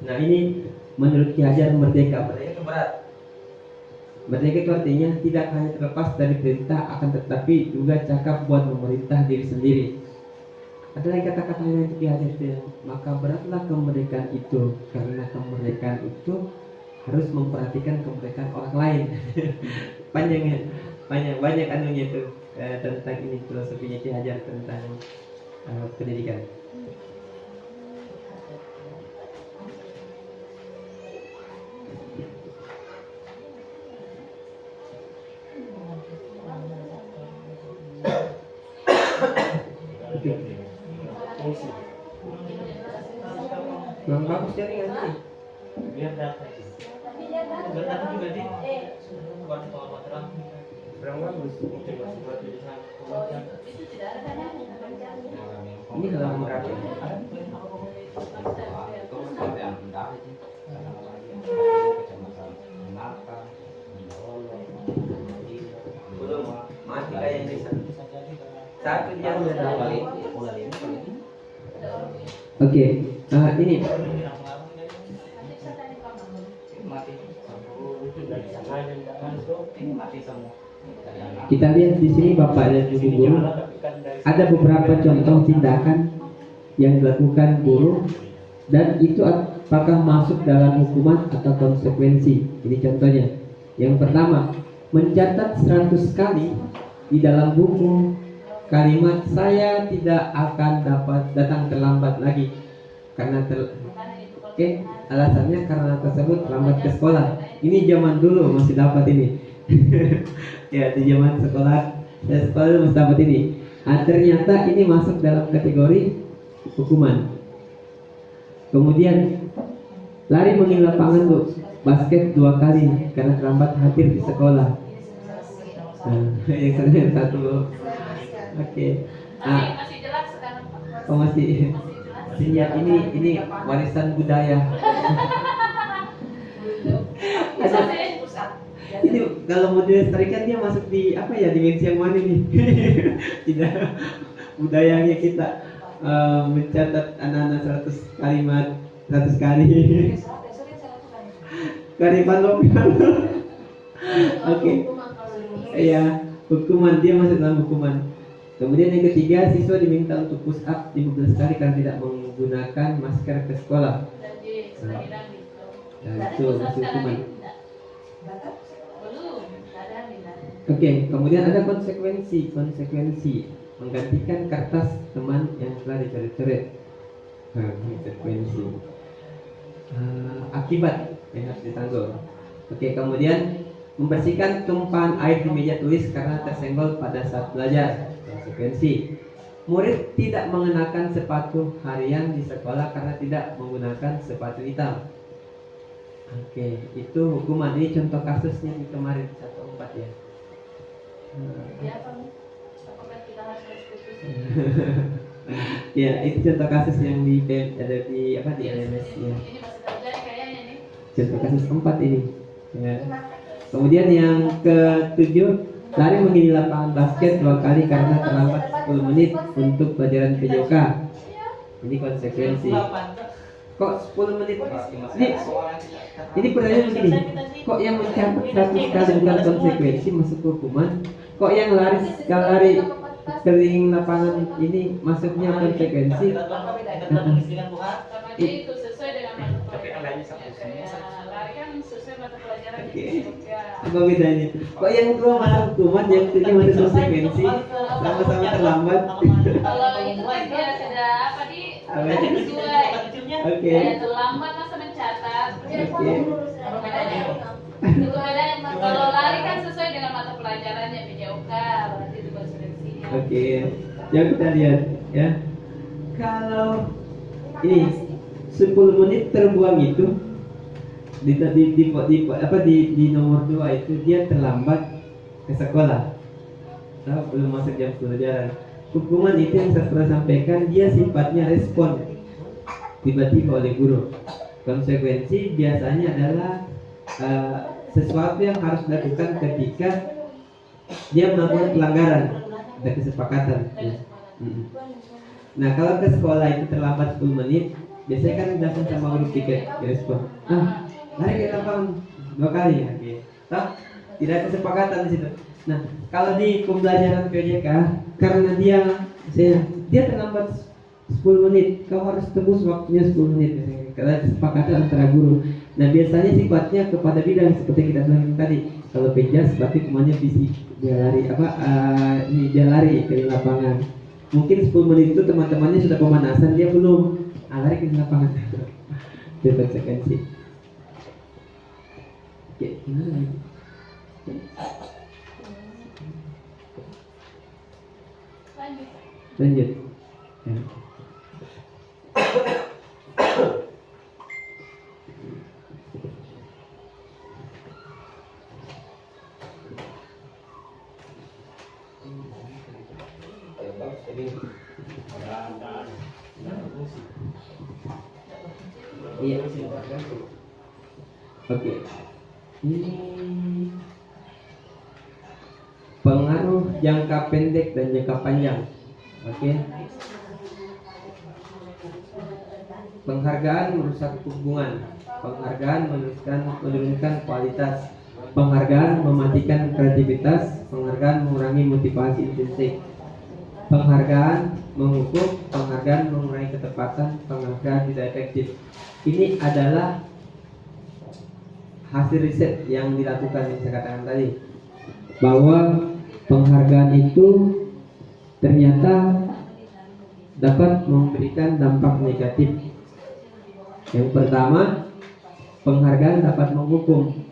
Nah ini menurut Ki Hajar merdeka itu berat. Merdeka itu artinya tidak hanya terlepas dari perintah, akan tetapi juga cakap buat memerintah diri sendiri. Ada lagi kata-kata yang Ki Hajar itu, maka beratlah kemerdekaan itu, karena kemerdekaan itu harus memperhatikan kemerdekaan orang lain. Panjangnya, banyak anunya itu tentang ini filosofinya Ki Hajar tentang pendidikan. Bang bagus jaringan nih. Biar dapat. Biar dapat juga di. Buat kalau terang. Kurang bagus. itu tidak ada kan? Ini kalau berapa? Belum mati kayak ini. Satu dia udah dapat. Oke, ini kita lihat di sini Bapak dan Ibu guru, ada beberapa contoh tindakan yang dilakukan guru dan itu apakah masuk dalam hukuman atau konsekuensi. Ini contohnya. Yang pertama, mencatat 100 kali di dalam buku kalimat saya tidak akan dapat datang terlambat lagi karena Oke, alasannya karena tersebut lambat ke sekolah. Ini zaman dulu masih dapat ini. Ya, di zaman sekolah masih dapat ini. Ternyata ini masuk dalam kategori hukuman. Kemudian lari mengingat lapangan untuk basket 2 kali karena terlambat hadir di sekolah. Yang satu. Oke. Masih jelas sekarang Pak. Oh masih. Ya, ini warisan budaya. Ini kalau mau dilestarikan dia masuk di apa ya, dimensi yang mana nih? Tidak, budayanya kita mencatat anak-anak 100 kalimat 100 kali. Kearifan lokal. Oke. Ya, hukuman, dia masuk dalam hukuman. Kemudian yang ketiga, siswa diminta untuk push up 15 kali karena tidak menggunakan masker ke sekolah. Jadi sedang gitu. Nah, itu masuk hukuman. Belum, ada minat. Oke, kemudian ada konsekuensi menggantikan kertas teman yang telah dicoret-coret. Nah, konsekuensi. Akibat yang harus ditanggung. Oke, kemudian membersihkan tumpahan air di meja tulis karena tersenggol pada saat belajar. Konsekuensi. Murid tidak mengenakan sepatu harian di sekolah karena tidak menggunakan sepatu hitam. Oke, itu hukuman. Ini contoh kasusnya di kemarin 1/4 ya. Ya, apakah kita harus diskusi? Ya, itu contoh kasus yang ada di apa di LMS ya. Ini masih terjadi kayaknya nih. Contoh kasus 4 ini. Ya. Kemudian yang ke-7, lari mengelilingi lapangan basket 2 kali karena terlambat 10 menit untuk pelajaran PJK. Ini konsekuensi. Kok 10 menit? Ini pertanyaan begini. Kok yang mencapai 100 kali bukan konsekuensi masuk hukuman? Kok yang lari keliling lapangan ini masuknya konsekuensi? Karena dia itu sesuai dengan mata pelajaran. Lari kan sesuai mata pelajaran. Oke. Ya. Apa bedanya? Kok yang 2 masuk hukuman, yang 7 masuk konsekuensi? Sama-sama terlambat. Kalau itu kan dia ada apa di sesuai. Oke. Dia terlambat masa mencatat. Oke. Apa bedanya? Itu bedanya. Kalau lari kan sesuai dengan mata pelajarannya PJOK, berarti itu konsekuensinya. Oke. Yang kita lihat ya. Kalau ini 10 menit terbuang itu di nomor 2 itu dia terlambat ke sekolah. Tahu belum masuk jam pelajaran. Hukuman itu yang saya pernah sampaikan, dia sifatnya respon tiba-tiba oleh guru. Konsekuensi biasanya adalah sesuatu yang harus dilakukan ketika dia melakukan pelanggaran, ada kesepakatan. Nah, kalau ke sekolah itu terlambat 10 menit, biasanya kan langsung sama guru tiket direspon. Lari ke lapangan 2 kali ya. Toh, tidak ada kesepakatan di situ. Nah, kalau di pembelajaran PJK, karena dia terlambat 10 menit, kau harus tebus waktunya 10 menit misalnya. Karena kesepakatan antara guru. Nah, biasanya sifatnya kepada bidang seperti yang kita bilang tadi. Kalau penjas berarti hukumannya fisik, dia lari ke lapangan. Mungkin 10 menit itu teman-temannya sudah pemanasan, dia belum. Lari ke lapangan. Itu konsekuensi. Oke, gimana lagi? Lanjut. Ya. Iya. Oke. Ini pengaruh jangka pendek dan jangka panjang. Oke. Penghargaan merusak hubungan. Penghargaan menurunkan kualitas. Penghargaan mematikan kreativitas. Penghargaan mengurangi motivasi intrinsik. Penghargaan menghukum. Penghargaan mengurangi ketepatan. Penghargaan tidak efektif. Ini adalah hasil riset yang dilakukan yang saya katakan tadi, bahwa penghargaan itu ternyata dapat memberikan dampak negatif. Yang pertama, penghargaan dapat menghukum.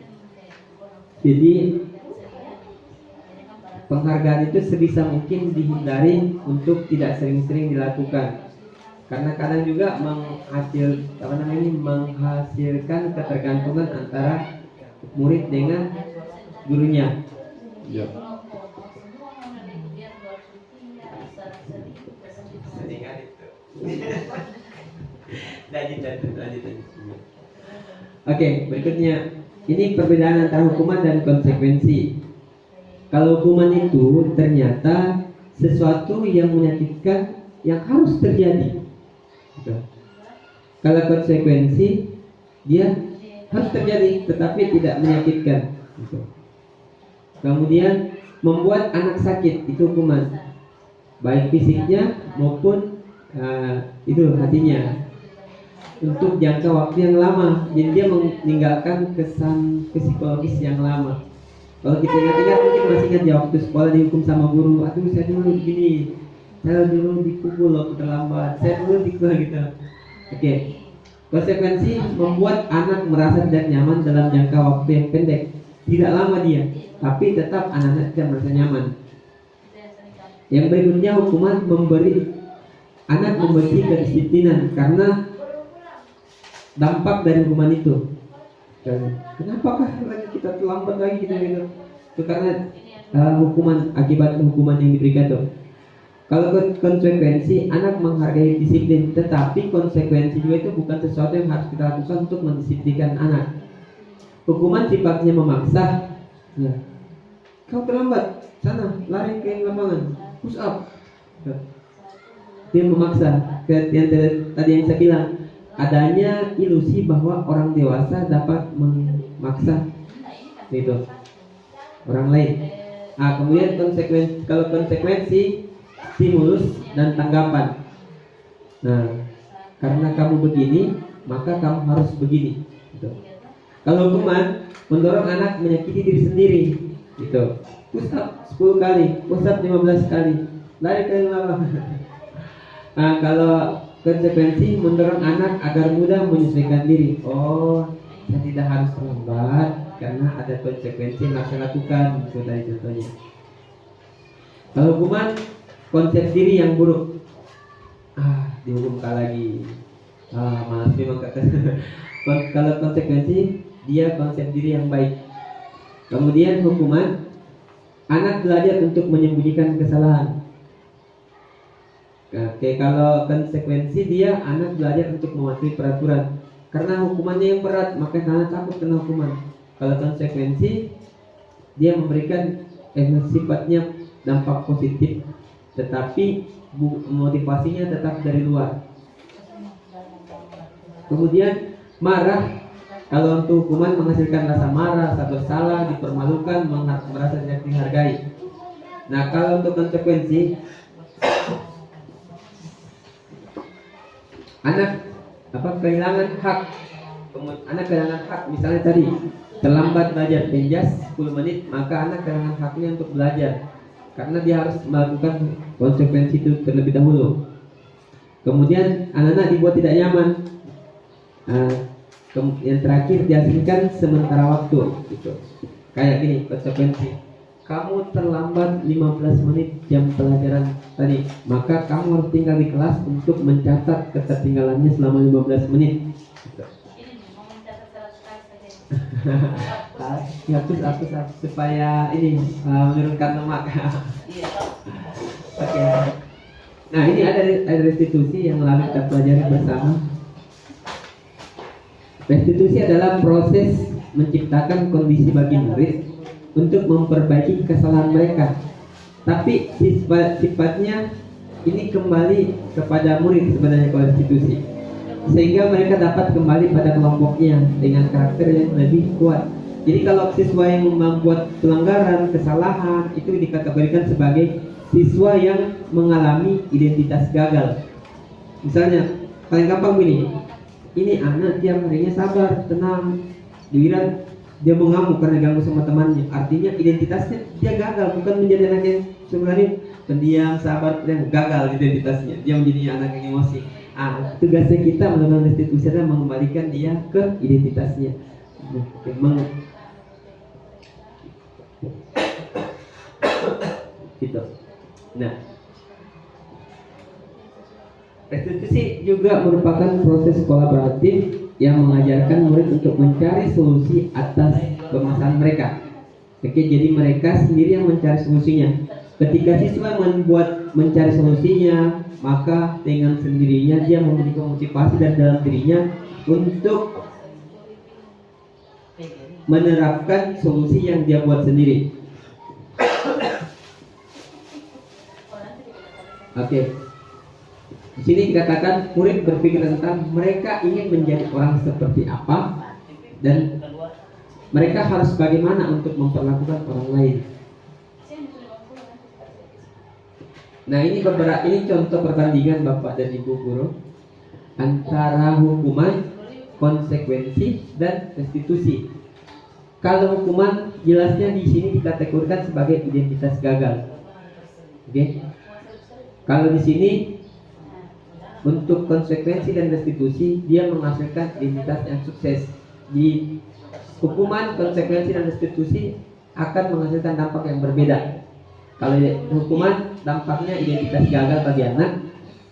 Jadi penghargaan itu sebisa mungkin dihindari untuk tidak sering-sering dilakukan. Karena kadang juga menghasilkan ketergantungan antara murid dengan gurunya. Ya. Lanjut. Oke, berikutnya ini perbedaan antara hukuman dan konsekuensi. Kalau hukuman itu ternyata sesuatu yang menyakitkan yang harus terjadi. Kalau konsekuensi dia harus terjadi tetapi tidak menyakitkan. Kemudian membuat anak sakit itu hukuman, baik fisiknya maupun itu hatinya, untuk jangka waktu yang lama. Jadi dia meninggalkan kesan psikologis yang lama. Kalau kita ingat-ingat, mungkin masih ingat ya waktu sekolah dihukum sama guru, aduh saya dulu begini, saya dulu dipukul loh terlambat, saya dulu dipukul gitu. Oke. Konsekuensi membuat anak merasa tidak nyaman dalam jangka waktu yang pendek. Tidak lama dia, tapi tetap anak-anak tidak merasa nyaman. Yang berikutnya, hukuman memberi anak membenci kedisiplinan karena dampak dari hukuman itu. Kenapakah kita terlambat lagi gitu? Itu karena hukuman, akibat hukuman yang diberikan tuh. Kalau konsekuensi, anak menghargai disiplin, tetapi konsekuensi juga itu bukan sesuatu yang harus kita lakukan untuk mendisiplinkan anak. Hukuman sifatnya memaksa. Ya. Kau terlambat, sana lari ke lapangan, push up. Dia memaksa. Yang tadi yang saya bilang, adanya ilusi bahwa orang dewasa dapat memaksa gitu orang lain. Kemudian konsekuensi stimulus dan tanggapan. Nah, karena kamu begini, maka kamu harus begini gitu. Kalau hukuman mendorong anak menyakiti diri sendiri gitu. Push up 10 kali, push up 15 kali, lari ke lapangan. Kalau konsekuensi mendorong anak agar mudah menyesuaikan diri. Oh, saya tidak harus terlambat karena ada konsekuensi yang harus saya lakukan. Itu tadi contohnya. Kalau hukuman, konsep diri yang buruk. Dihukum lagi. Malas memang kata. Kalau konsekuensi, dia konsep diri yang baik. Kemudian hukuman, anak belajar untuk menyembunyikan kesalahan. Oke, kalau konsekuensi dia anak belajar untuk mematuhi peraturan. Karena hukumannya yang berat, maka anak takut kena hukuman. Kalau konsekuensi dia memberikan sifatnya dampak positif, tetapi motivasinya tetap dari luar. Kemudian marah, kalau untuk hukuman menghasilkan rasa marah, rasa bersalah, dipermalukan, merasa tidak dihargai. Nah, kalau untuk konsekuensi, anak kehilangan hak. Anak kehilangan hak, misalnya tadi terlambat belajar penjas 10 menit, maka anak kehilangan haknya untuk belajar karena dia harus melakukan konsekuensi itu terlebih dahulu. Kemudian anak-anak dibuat tidak nyaman. Yang terakhir, diasingkan sementara waktu gitu. Kayak gini konsekuensi, kamu terlambat 15 menit jam pelajaran tadi, maka kamu harus tinggal di kelas untuk mencatat ketertinggalannya selama 15 menit gitu. Hapus supaya ini menurunkan lemak. Oke. Nah, ini ada restitusi yang lalu kita pelajari bersama. Restitusi adalah proses menciptakan kondisi bagi murid untuk memperbaiki kesalahan mereka. Tapi sifatnya ini kembali kepada murid sebenarnya kalau restitusi, sehingga mereka dapat kembali pada kelompoknya dengan karakter yang lebih kuat. Jadi kalau siswa yang membuat pelanggaran, kesalahan, itu dikategorikan sebagai siswa yang mengalami identitas gagal. Misalnya paling gampang gini, ini anak tiap harinya sabar, tenang, giliran dia mengamuk karena ganggu sama temannya. Artinya identitasnya dia gagal, bukan menjadi anak yang sebenarnya pendiam, sabar, dan gagal identitasnya. Dia menjadi anak yang emosi. Tugasnya kita melakukan restitusi adalah mengembalikan dia ke identitasnya. Gitu. Nah, restitusi juga merupakan proses kolaboratif yang mengajarkan murid untuk mencari solusi atas permasalahan mereka. Oke, jadi mereka sendiri yang mencari solusinya. Ketika siswa mencari solusinya, maka dengan sendirinya dia memiliki motivasi dan dalam dirinya untuk menerapkan solusi yang dia buat sendiri. Oke. Di sini dikatakan murid berpikir tentang mereka ingin menjadi orang seperti apa dan mereka harus bagaimana untuk memperlakukan orang lain. Nah ini contoh perbandingan Bapak dan Ibu guru antara hukuman, konsekuensi, dan restitusi. Kalau hukuman jelasnya di sini dikategorikan sebagai identitas gagal. Oke. Kalau di sini untuk konsekuensi dan restitusi dia menghasilkan identitas yang sukses. Di hukuman, konsekuensi, dan restitusi akan menghasilkan dampak yang berbeda. Kalau hukuman dampaknya identitas gagal bagi anak.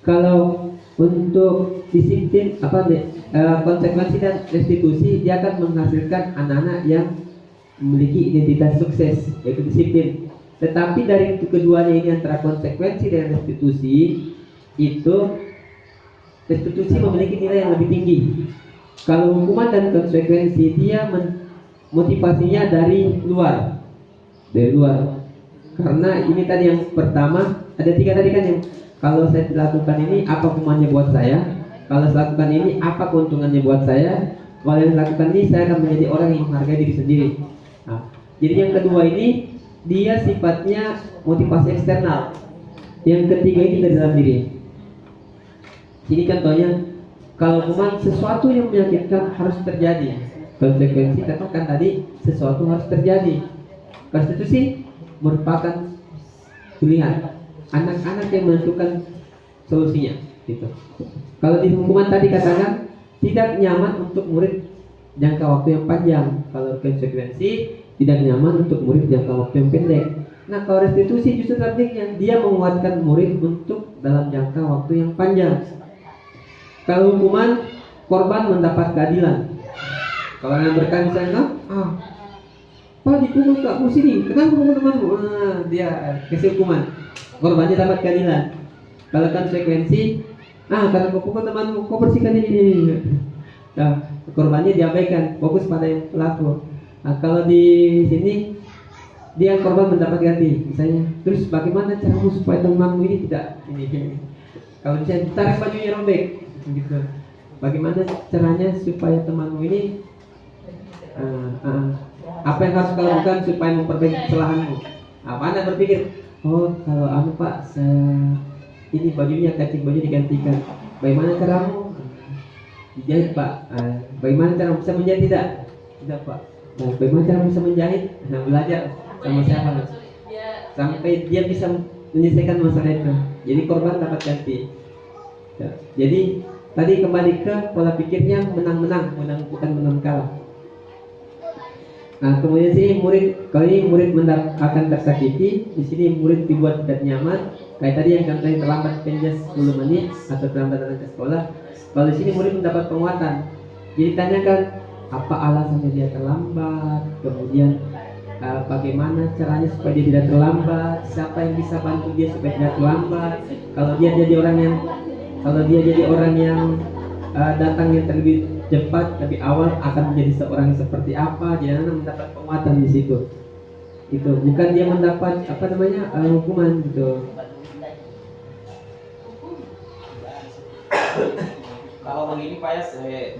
Kalau untuk disiplin konsekuensi dan restitusi dia akan menghasilkan anak-anak yang memiliki identitas sukses yaitu disiplin. Tetapi dari keduanya ini antara konsekuensi dan restitusi itu restitusi memiliki nilai yang lebih tinggi. Kalau hukuman dan konsekuensi dia motivasinya dari luar. Karena ini tadi yang pertama ada 3 tadi kan yang kalau saya lakukan ini apa hukumannya buat saya, kalau saya lakukan ini apa keuntungannya buat saya, kalau yang lakukan ini saya akan menjadi orang yang menghargai diri sendiri. Nah, jadi yang kedua ini dia sifatnya motivasi eksternal. Yang ketiga ini dari dalam diri. Ini contohnya kalau hukuman sesuatu yang menyakitkan harus terjadi. Konsekuensi katakan tadi sesuatu harus terjadi. Restitusi merupakan pilihan. Anak-anak yang menentukan solusinya gitu. Kalau di hukuman tadi katakan tidak nyaman untuk murid jangka waktu yang panjang. Kalau konsekuensi tidak nyaman untuk murid jangka waktu yang pendek. Nah kalau restitusi justru sebaliknya, dia menguatkan murid untuk dalam jangka waktu yang panjang. Kalau hukuman, korban mendapat keadilan. Kalau yang berkata misalnya, Pak dipukul kamu sini, kenapa pukul temanmu? Dia kasih hukuman, korbannya dapat keadilan. Kalau konsekuensi, karena kau pukul temanmu, kau bersihkan ini. Nah, korbannya diabaikan, fokus pada yang pelaku. Nah, kalau di sini dia korban mendapat ganti, misalnya. Terus bagaimana caramu supaya temanmu ini tidak ini? Kalau misalnya tarik bajunya robek, gitu. Bagaimana caranya supaya temanmu ini apa yang harus kau lakukan supaya memperbaiki kesalahanmu? Apa Anda berpikir, kalau Pak, ini bajunya kancing baju digantikan. Bagaimana caramu? Dijahit Pak. Bagaimana cara bisa menjahit tidak? Tidak Pak. Nah, bagaimana cara bisa menjahit? Nah, belajar sama siapa? Sampai dia bisa menyelesaikan masalah itu. Jadi korban dapat ganti. Ya. Jadi tadi kembali ke pola pikirnya menang bukan menang kalah. Nah, kemudian sini kalau ini murid akan tersakiti, di sini murid dibuat tidak nyaman. Kayak tadi yang contohnya terlambat penjas 10 menit atau terlambat datang ke sekolah. Kalau di sini murid mendapat penguatan. Jadi tanyakan apa alasannya dia terlambat, kemudian bagaimana caranya supaya dia tidak terlambat, siapa yang bisa bantu dia supaya tidak terlambat. Kalau dia jadi orang yang datangnya terlebih cepat, lebih awal akan menjadi seorang yang seperti apa, jadi anak mendapat penguatan di situ. Itu bukan dia mendapat hukuman gitu. Kalau begini Pak ya,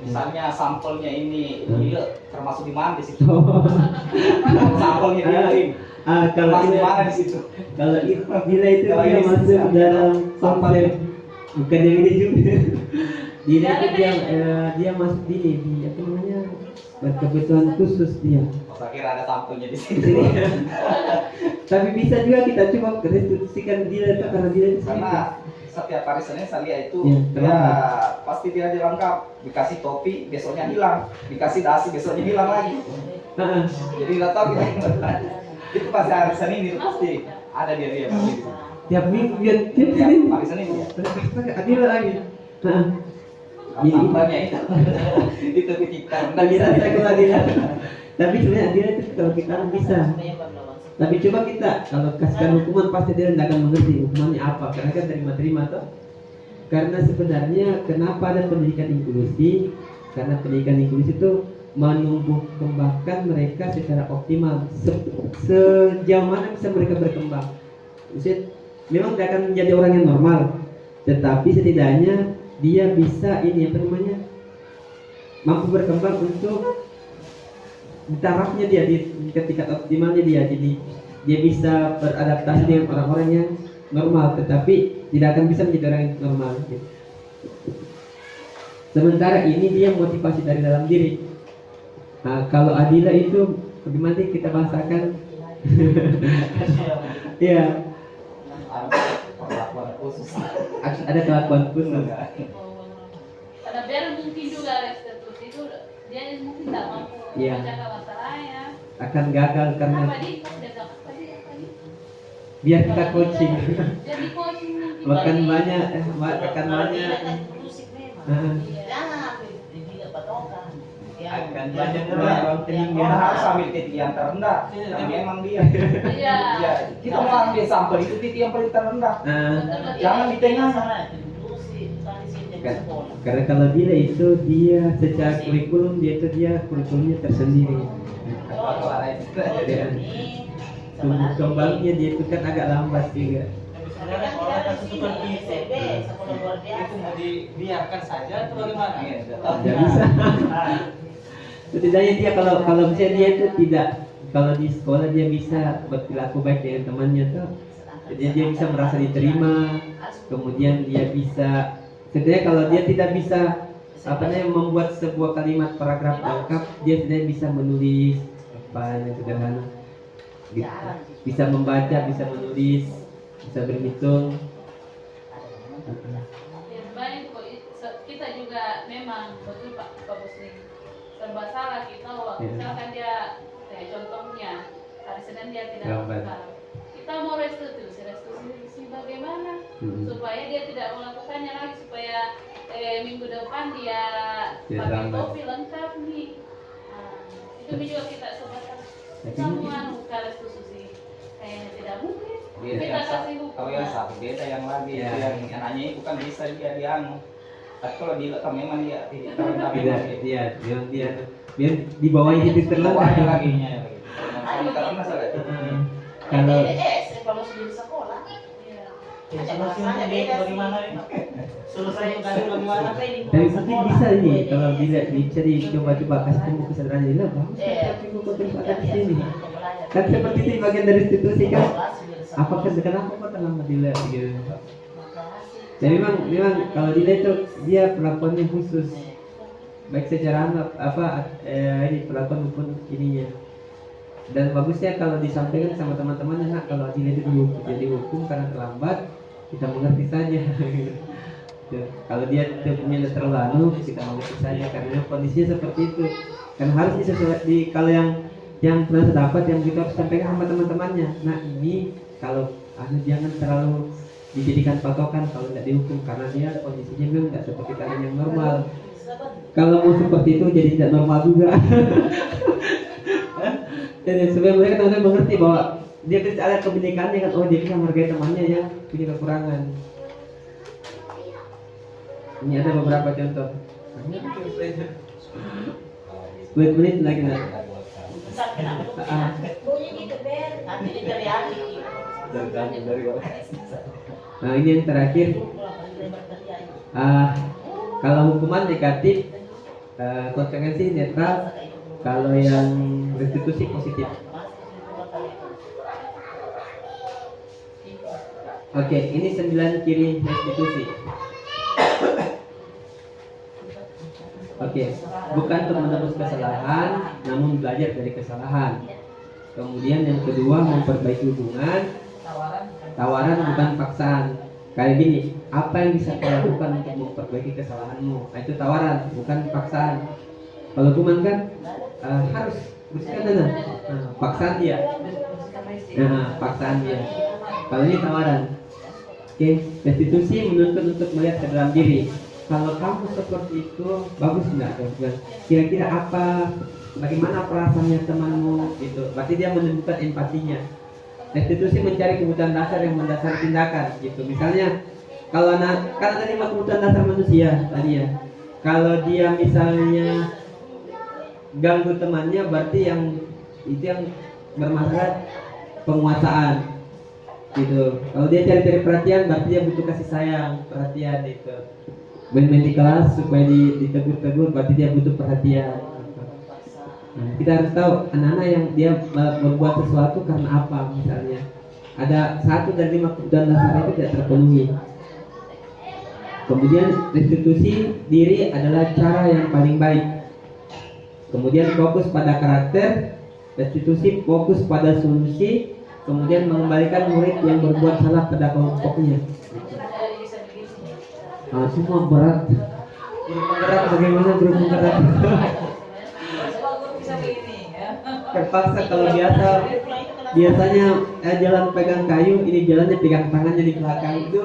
misalnya sampelnya ini termasuk di mana di situ? Sampelnya dia kalau termasuk di mana di situ? Kalau bila itu dia masuk dalam konsep bukan yang ini juga. Dia masuk di apa namanya berkebutuhan khusus dia. Saya kira ada sampelnya di sini. Tapi bisa juga kita coba restitusikan dia itu karena dia itu karena setiap hari Senin saya lihat itu ya pasti dia lengkap, dikasih topi besoknya hilang, dikasih dasi besoknya hilang lagi. Jadi nggak tahu kita itu pasti hari Senin itu pasti ada dia begitu. Tiap minggu tiap hari Senin ya. Adil lagi. Sampelnya itu ketika nggak bisa saya keadilan. Tapi sebenarnya adil itu kalau kita bisa. Tapi coba kita kalau kasihkan hukuman pasti dia tidak akan mengerti hukumannya apa, karena kan terima-terima toh. Karena sebenarnya kenapa ada pendidikan inklusi? Karena pendidikan inklusi itu menumbuh kembangkan mereka secara optimal. Sejauh mana bisa mereka berkembang? Memang tidak akan menjadi orang yang normal, tetapi setidaknya dia bisa mampu berkembang untuk di tarafnya dia di ketika optimalnya dia, jadi dia bisa beradaptasi dengan orang-orang yang normal, tetapi tidak akan bisa menjadi orang yang normal gitu. Sementara ini dia motivasi dari dalam diri. Nah, kalau Adila itu bagaimana kita bahasakan? Iya, Perlakuan khusus. ada kelakuan khusus. Karena biar mungkin juga restitusi itu dia mungkin tidak mampu Iya. menjaga masalahnya. Akan gagal karena Apa di? Dia bilang, apa di? biar kita coaching. Jadi coaching mungkin. Makan banyak, makan banyak. Nah, akan banyak orang telinga. Kita harus ambil titik yang terendah. Karena memang dia. Iya. Iya, kita mau ambil sampel itu titik yang paling terendah. Nah, Jangan di tengah. karena kalau dia itu dia secara kurikulum dia kurikulumnya tersendiri. Dan tumbuh kembangnya dia itu kan agak lambat juga. Sebenarnya orang yang seperti itu mau dibiarkan saja atau bagaimana? Tidak bisa. Setidaknya dia kalau misalnya dia itu tidak, kalau di sekolah dia bisa berperilaku baik dengan temannya tuh, jadi dia bisa merasa diterima, kemudian dia bisa, setidaknya kalau dia tidak bisa membuat sebuah kalimat paragraf lengkap, dia setidaknya bisa menulis apa yang sederhana, gitu. Bisa membaca, bisa menulis, bisa berhitung. Ya, baik kok. Kita juga memang betul Pak Busri. Serba salah kita waktu misalkan dia kayak contohnya hari Senin dia tidak Lambat. buka. Kita mau restitusi bagaimana supaya dia tidak melakukannya lagi, supaya minggu depan dia Tidak pakai lambat. topi lengkap nih. Nah, itu juga kita sebatas semua buka restitusi kayaknya tidak mungkin. Beda Kita yang kasih hukum. kalau yang satu beda yang lagi Ya. yang anaknya itu kan bisa dia dianu. Tapi kalau dia kan memang dia tidak terendah Tidak, memang dia biar di bawah titik terlendah. bawahnya lagi nya. Karena salah. Kalau kalau sudah di sekolah Iya. Ya, solusinya bagaimana ini? Solusinya bagaimana? tapi mungkin bisa ini kalau tidak bisa dicoba-coba kasih tumbuh kesadaran dia bagus. Tapi kok terus ada di sini. Kan seperti itu bagian dari institusi kan. Apakah kenapa kok terlambat Dila gitu. Jadi memang kalau Dila itu dia perlakuannya khusus. Baik secara ini perlakuan maupun ininya. Dan bagusnya kalau disampaikan sama teman-temannya, nah kalau Dila itu dihukum karena terlambat, kita mengerti saja. Ya, kalau dia punya terlalu, kita mengerti saja karena kondisinya seperti itu. Kan harus disesuaikan kalau yang pernah terdapat yang kita harus sampaikan sama teman-temannya. Nah ini kalau jangan terlalu dijadikan patokan kalau tidak dihukum karena dia kondisinya memang tidak seperti kalian yang normal. Kalau mau seperti itu jadi tidak normal juga. Jadi supaya mereka teman-teman mengerti bahwa dia bisa ada kebenekannya kan, oh dia bisa menghargai temannya yang punya kekurangan. Ini ada beberapa contoh. 10 menit lagi nah. Nah ini yang terakhir. Kalau hukuman negatif, konsekuensi netral. Kalau yang restitusi positif. Oke, ini 9 ciri restitusi. Oke, bukan untuk menebus kesalahan, namun belajar dari kesalahan. Kemudian yang kedua, memperbaiki hubungan. Tawaran bukan paksaan. Kayak gini, apa yang bisa kau lakukan untuk memperbaiki kesalahanmu? Nah, itu tawaran, bukan paksaan. Kalau hukuman kan harus bersihkan dana. Paksaan dia. Paksaan dia. Kalau ini tawaran. Oke, restitusi menuntut untuk melihat ke dalam diri. Kalau kamu seperti itu, bagus enggak? Kira-kira apa? Bagaimana perasaannya temanmu? Gitu. Berarti dia menemukan empatinya. Restitusi mencari kebutuhan dasar yang mendasari tindakan. Gitu. Misalnya, kalau kan ada 5 kebutuhan dasar manusia tadi ya. Kalau dia misalnya ganggu temannya, berarti yang bermasalah penguasaan. Gitu. Kalau dia cari perhatian, berarti dia butuh kasih sayang, perhatian itu. Main di kelas supaya ditegur, berarti dia butuh perhatian. Nah, kita harus tahu anak-anak yang dia berbuat sesuatu karena apa misalnya. ada 1 dari 5 kebutuhan dasar itu tidak terpenuhi. Kemudian restitusi diri adalah cara yang paling baik. Kemudian fokus pada karakter, restitusi fokus pada solusi, kemudian mengembalikan murid yang berbuat salah pada kelompoknya. Semua berat. Guru penggerak bagaimana guru penggerak? Terpaksa kalau biasanya jalan pegang kayu, ini jalannya pegang tangannya di belakang itu.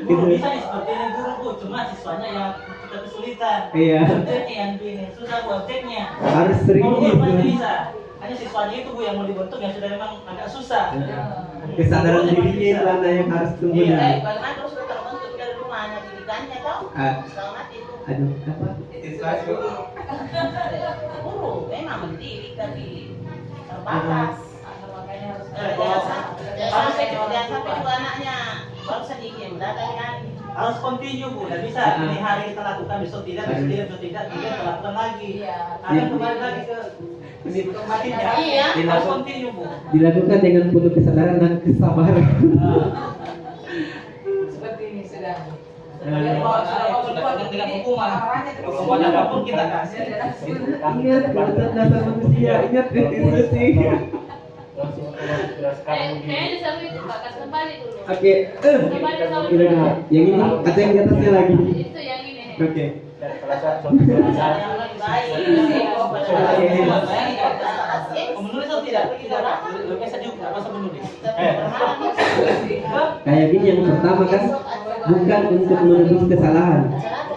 Guru bisa nih seperti ini guru Bu, cuma siswanya yang kita kesulitan. Iya. Objeknya yang ini susah Bu objeknya. Harus sering Kalau guru pasti gitu. bisa. Hanya siswanya itu Bu yang mau dibentuk yang sudah memang agak susah. Kesadaran dirinya itu anak yang harus tumbuh. Iya. Bagaimana terus sudah terbentuk dari rumahnya didikannya toh? Setengah mati itu. Aduh, apa? Guru memang mendidik tapi terbatas. Makanya harus Jangan sampai itu anaknya baru sedikit datang lagi. Harus continue Bu, tidak bisa ini hari kita lakukan besok tidak, besok tidak kita lakukan lagi. Iya. Akan kembali lagi ke tempatnya. Iya. Harus continue Bu. Dilakukan dengan penuh kesadaran dan kesabaran. Seperti ini sudah. Sudah dengan hukuman. Hukuman apapun kita kasih. Ingat kebutuhan dasar manusia, ingat restitusi. kayaknya disuruh itu Pak, kasih kembali dulu. Oke, kira-kira yang ini atau yang di atasnya lagi? Itu yang ini. Oke. Yang lebih baik. Menulis atau tidak? Lebih saja juga masa menulis. Kayak gini yang pertama kan bukan untuk menebus kesalahan.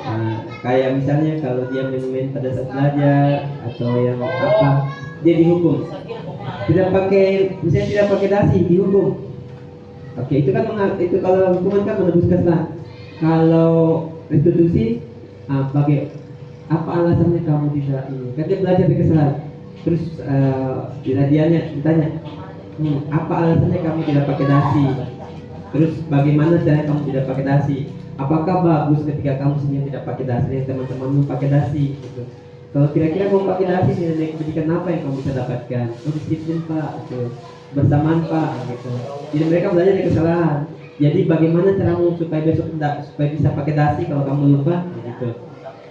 Nah, kayak misalnya kalau dia main-main pada saat belajar atau yang apa, dia dihukum. Tidak pakai, misalnya tidak pakai dasi, dihukum. Oke, itu kan itu kalau hukuman kan menebus kesalahan. Kalau restitusi, pakai apa alasannya kamu tidak ini? Kan dia belajar dari kesalahan. Terus ditanya, apa alasannya kamu tidak pakai dasi? Terus bagaimana cara kamu tidak pakai dasi? Apakah bagus ketika kamu sendiri tidak pakai dasi dan teman-temanmu pakai dasi? Gitu. Kalau kira-kira mau pakai dasi nilai pendidikan apa yang kamu bisa dapatkan? Oh, disiplin Pak, gitu. Bersamaan Pak, gitu. Jadi mereka belajar dari kesalahan. Jadi bagaimana caramu supaya besok supaya bisa pakai dasi kalau kamu lupa? Gitu.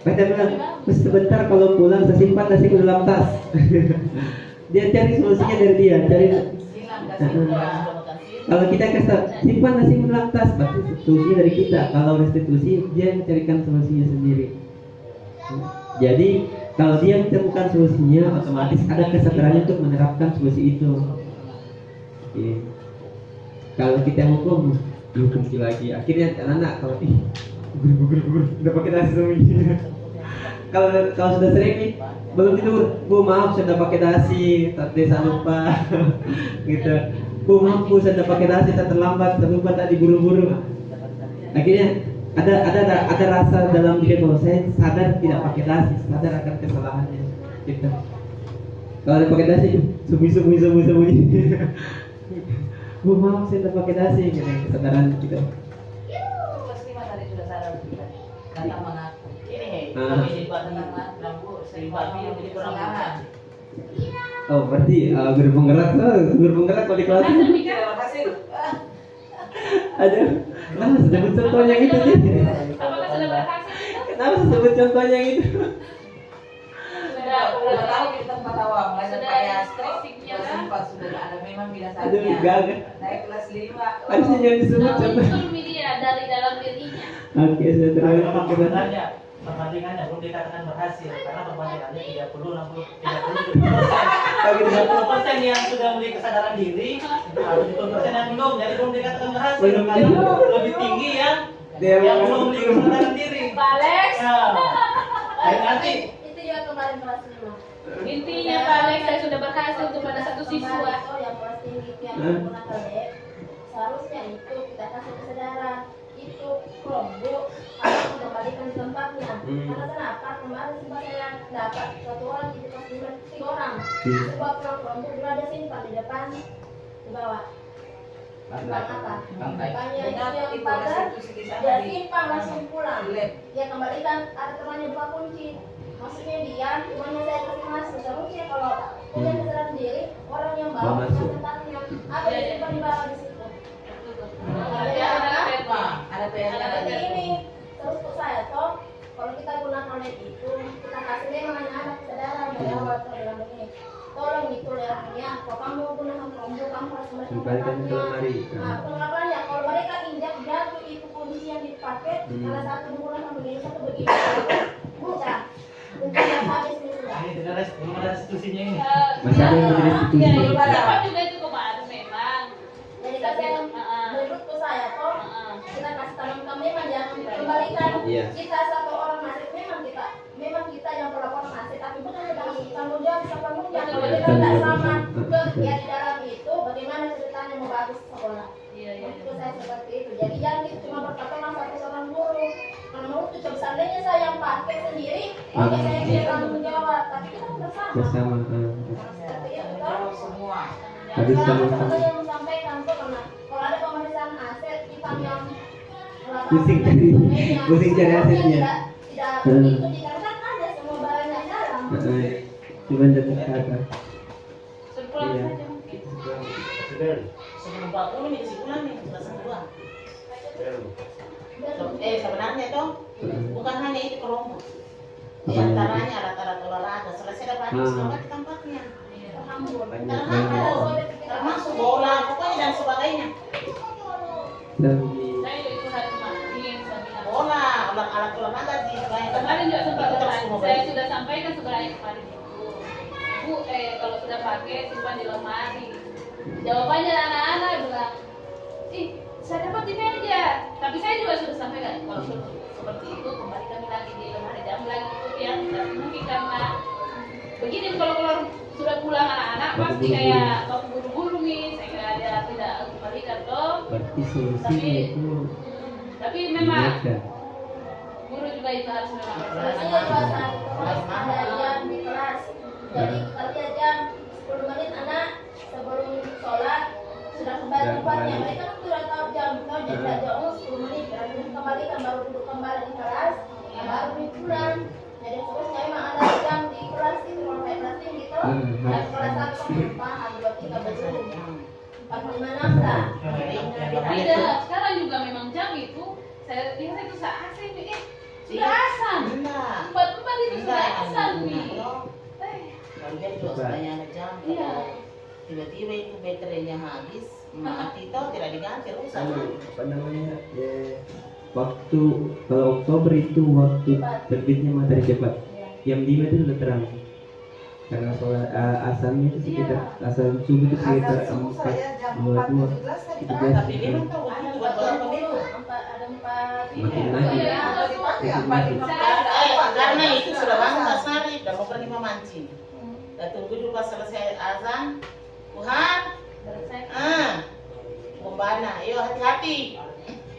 Mereka bilang, sebentar kalau pulang saya simpan dasiku dalam tas. Dia cari solusinya dari dia, cari. Kalau kita kasih simpan nasi dalam tas, berarti solusinya dari kita. Kalau restitusi, dia mencarikan solusinya sendiri. Jadi kalau dia menemukan solusinya, otomatis ada kesadaran untuk menerapkan solusi itu. Oke. Kalau kita hukum, dihukum lagi. Akhirnya anak-anak kalau gugur, udah pakai dasi semuanya. Kalau sudah sering nih, belum tidur, Bu maaf sudah pakai dasi, tadi saya lupa, gitu. Bu maaf Bu sudah pakai dasi, saya terlambat, saya lupa tadi buru-buru. Akhirnya ada rasa dalam diri bahwa saya sadar tidak pakai dasi, sadar akan kesalahannya, gitu. Kalau ada pakai dasi, sembunyi. Bu maaf saya tidak pakai dasi, gitu. Kesadaran gitu. Kelas 5 tadi sudah sadar kita. Datang mengaku. Ini jadi kurang ajar. Oh berarti guru penggerak kalau di kelas Terima kasih. ada. Kenapa sebut contoh yang itu sih? Apakah sudah berhasil? Kenapa sebut contoh yang itu? Sudah tahu di tempat awal mulai Sudah dari ada Astro fisiknya, kelas kan? 4 sudah ada memang bila Aduh saatnya. gagal. Naik kelas 5. Harusnya jangan disebut Nah, contoh. unsur media dari dalam dirinya. Oke sudah terlalu Memang kebetulan. sebenarnya perbandingannya belum dikatakan berhasil karena perbandingannya 30 yang sudah memiliki kesadaran diri, 70% yang belum, jadi belum dikatakan berhasil. Belum. Karena lebih tinggi yang belum memiliki kesadaran diri. Pak Alex. Nah, baik nanti Itu juga kemarin kelas 5. Intinya Pak Alex saya sudah berhasil kepada satu siswa. Itu yang kelas tinggi itu yang menggunakan lab. Seharusnya itu kita kasih kesadaran. Itu kelompok harus dikembalikan di tempatnya. Karena kenapa? Kemarin sempat saya dapat satu orang di kelas 5 3 orang. Sebab kelompok berada simpan di depan di bawah. Simpan apa? Depannya itu yang pagar. Dia simpan langsung pulang. Dia kembalikan ada temannya buka kunci. Maksudnya dia temannya saya kasih masuk. Seharusnya kalau punya kesadaran diri, orang yang bawa Bawa masuk. tempatnya apa yang simpan di bawah di situ. Berarti ada PRT. Ada PR Seperti ini, terus untuk saya toh, kalau kita gunakan lab itu, kita kasih memang anak kesadaran dari awal tuh dalam begini. Tolong itu lernya, kalau kamu gunakan kombo, kamu harus Kembalikan ke lemari. Nah, penerapannya kalau mereka injak jatuh itu kondisi yang dipakai, salah satu menggunakan begini, satu begini, bukan. Untuk yang habis ini sudah. Ini dengan restitusinya ini. Masih ada yang restitusi. Iya, iya. Cepat juga itu kemarin memang. Jadi kalau menurutku saya toh, kita kasih tanam kami memang jangan kembalikan. Iya. Kita satu orang nasib memang kita yang pelapor nasib, tapi bukan tanggung jawab siapa pun yang kalau kita tidak sama ya di dalam itu bagaimana ceritanya mau bagus sekolah. Iya, iya. Maksudku saya seperti itu. Jadi jangan itu cuma berkata satu seorang guru. Karena menurut itu seandainya saya yang pakai sendiri, oke saya tidak tanggung jawab, tapi kita kan bersama. Bersama. Seperti itu toh. semua. Habis Sekarang sama-sama. saya yang menyampaikan tuh karena kalau ada pemeriksaan aset kita yang Pusing cari- pusing cari asetnya. Tidak begitu dikarenakan ada semua barang yang dalam. Cuma jatuh kata. Sepulang Iya. saja mungkin. Sebelum 40 nih kesimpulan nih sudah semua. Dan Sebenarnya toh bukan hanya itu kelompok. Di antaranya alat-alat olahraga selesai dapat sekolah di tempatnya. terhambur. Termasuk bola pokoknya dan sebagainya. Dan Saya juga itu hari kemarin, saya bilang. Bola, alat olahraga di Kemarin juga sempat Itu terus bertanya, mau saya beli. sudah sampaikan sebenarnya kemarin itu. Bu, kalau sudah pakai simpan di lemari. Jawabannya anak-anak bilang, ih saya dapat di meja. Tapi saya juga sudah sampaikan kalau seperti itu kembali kami lagi di lemari, jangan lagi itu ya. Tapi mungkin karena begini kalau keluar sudah pulang anak-anak pasti kayak waktu buru-buru nih, saya kira dia tidak kembalikan toh. berarti solusinya itu Tapi memang mereka. guru juga itu harus memang Solusinya juga saat kelas ada jam di kelas. Jadi kerja jam 10 menit anak sebelum sholat sudah kembali Sudah tempatnya. kembali. Mereka kan sudah tahu jam, tahu jam jauh 10 menit. Berarti kembalikan baru duduk kembali di kelas, baru pulang. Jadi seterusnya memang ada jam di kelas itu kalau kayak kelas tinggi gitu. Dan kelas 1 kan 4, 2, 3 belum. 4, 5, 6 dah. Tidak, sekarang juga memang jam itu saya lihat itu se-AC nih, sudah asan. Enggak. 4 itu sudah asan nih. Kalau dia juga sebenarnya ada jam. Iya. Tiba-tiba itu baterainya habis, mati toh tidak diganti rusak. Apa namanya waktu kalau Oktober itu waktu terbitnya matahari cepat jam 5 itu sudah terang karena soal asalnya itu sekitar asal subuh itu sekitar 4:22 Tapi dia kan tahu buat berapa minggu. Ada 4 makin lagi Iya. makin lagi Karena itu sudah bangun pas hari dan mau pergi memancing. Dan tunggu dulu pas selesai azan. Tuhan, Bombana, ayo hati-hati.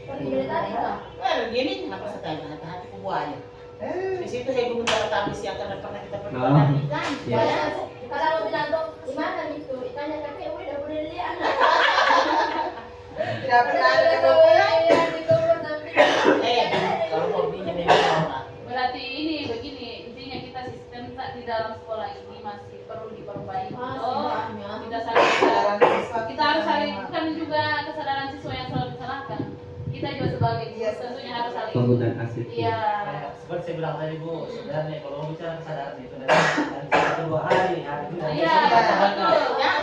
Pergi dari tadi toh. Gini kenapa saya tanya hati-hati ke buaya. Di situ saya gunung habis yang karena pernah kita Oh. pergi ikan. Iya. Kadang mau bilang tuh di mana itu ikannya tapi udah boleh lihat. Tidak pernah ada di kebun. Kalau hobinya memang orang. Berarti ini begini, intinya kita sistem di dalam sekolah ini masih perlu diperbaiki. Kita harus saling kan juga kesadaran siswa yang selalu disalahkan. Kita juga sebagai guru tentunya harus saling. penggunaan aset. Iya. Seperti saya bilang tadi Bu, sebenarnya kalau bicara kesadaran itu dari 1-2 hari itu dari Iya, Ya, sekarang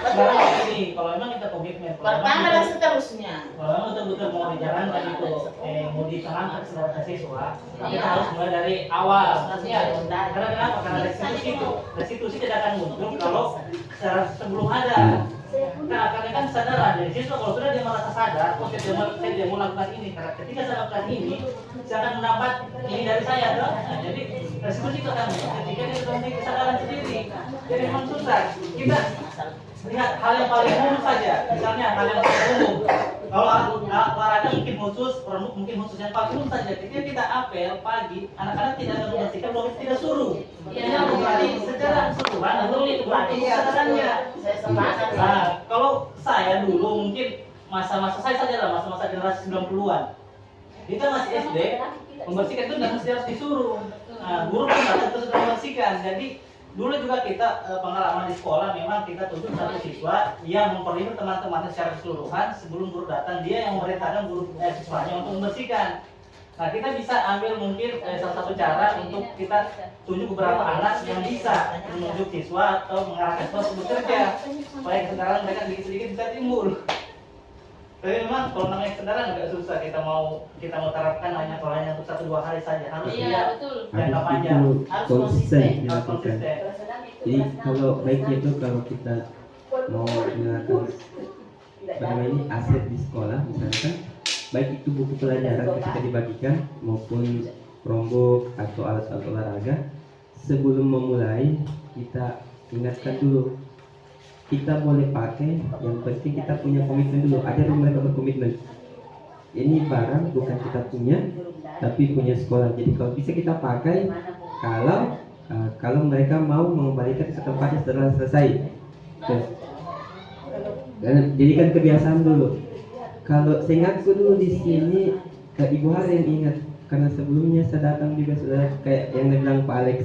betul. begini, kalau memang kita komitmen, kalau Pertama memang dan kita- seterusnya. kalau memang betul-betul mau dijalankan itu, mau ditanamkan kepada siswa, kita harus mulai dari awal. Iya. Karena kenapa? Karena restitusi tidak akan muncul kalau kesadaran sebelum ada. Nah, karena kan kesadaran dari siswa kalau sudah dia merasa sadar, oh saya mau lakukan ini. Karena ketika saya lakukan ini, saya akan mendapat ini dari saya, toh. Nah, jadi restitusi itu akan muncul ketika dia sudah memiliki kesadaran sendiri. Jadi memang susah. Kita lihat hal yang paling umum saja, misalnya hal yang paling umum. Kalau olahraga mungkin khusus, pramuka mungkin khusus yang paling umum saja. Ketika kita apel pagi, anak-anak tidak akan membersihkan kalau kita tidak suruh. Kita berarti secara keseluruhan itu kesadarannya. Saya sepakat. Nah, kalau saya dulu mungkin masa-masa saya saja lah, masa-masa generasi 90-an. Kita masih SD, membersihkan itu dan mesti harus disuruh. Nah, guru pun datang terus membersihkan. Jadi dulu juga kita pengalaman di sekolah memang kita tunjuk satu siswa yang memperlihat teman-temannya secara keseluruhan sebelum guru datang, dia yang memerintahkan siswanya untuk membersihkan. Nah, kita bisa ambil mungkin salah satu cara untuk kita tunjuk beberapa anak yang bisa menunjuk siswa atau mengarahkan siswa untuk bekerja supaya kesadaran mereka sedikit-sedikit bisa timbul. Tapi memang kalau namanya kesadaran agak susah, kita mau terapkan hanya untuk 1-2 hari saja, harus Iya, tidak betul. jangka Harus panjang, itu Harus konsisten konsisten. harus dilakukan. konsisten. Jadi kalau baiknya itu kalau kita mau menggunakan ini aset di sekolah misalkan, baik itu buku pelajaran ketika dibagikan maupun Chromebook atau alat-alat olahraga, sebelum memulai kita ingatkan dulu kita boleh pakai, yang penting kita punya komitmen dulu. Ada yang mereka berkomitmen, ini barang bukan kita punya tapi punya sekolah, jadi kalau bisa kita pakai kalau mereka mau mengembalikan ke tempatnya setelah selesai. Tuh. Jadikan kebiasaan dulu. Kalau seingatku dulu di sini ke Ibu Hari yang ingat, karena sebelumnya saya datang juga sudah kayak yang dibilang Pak Alex.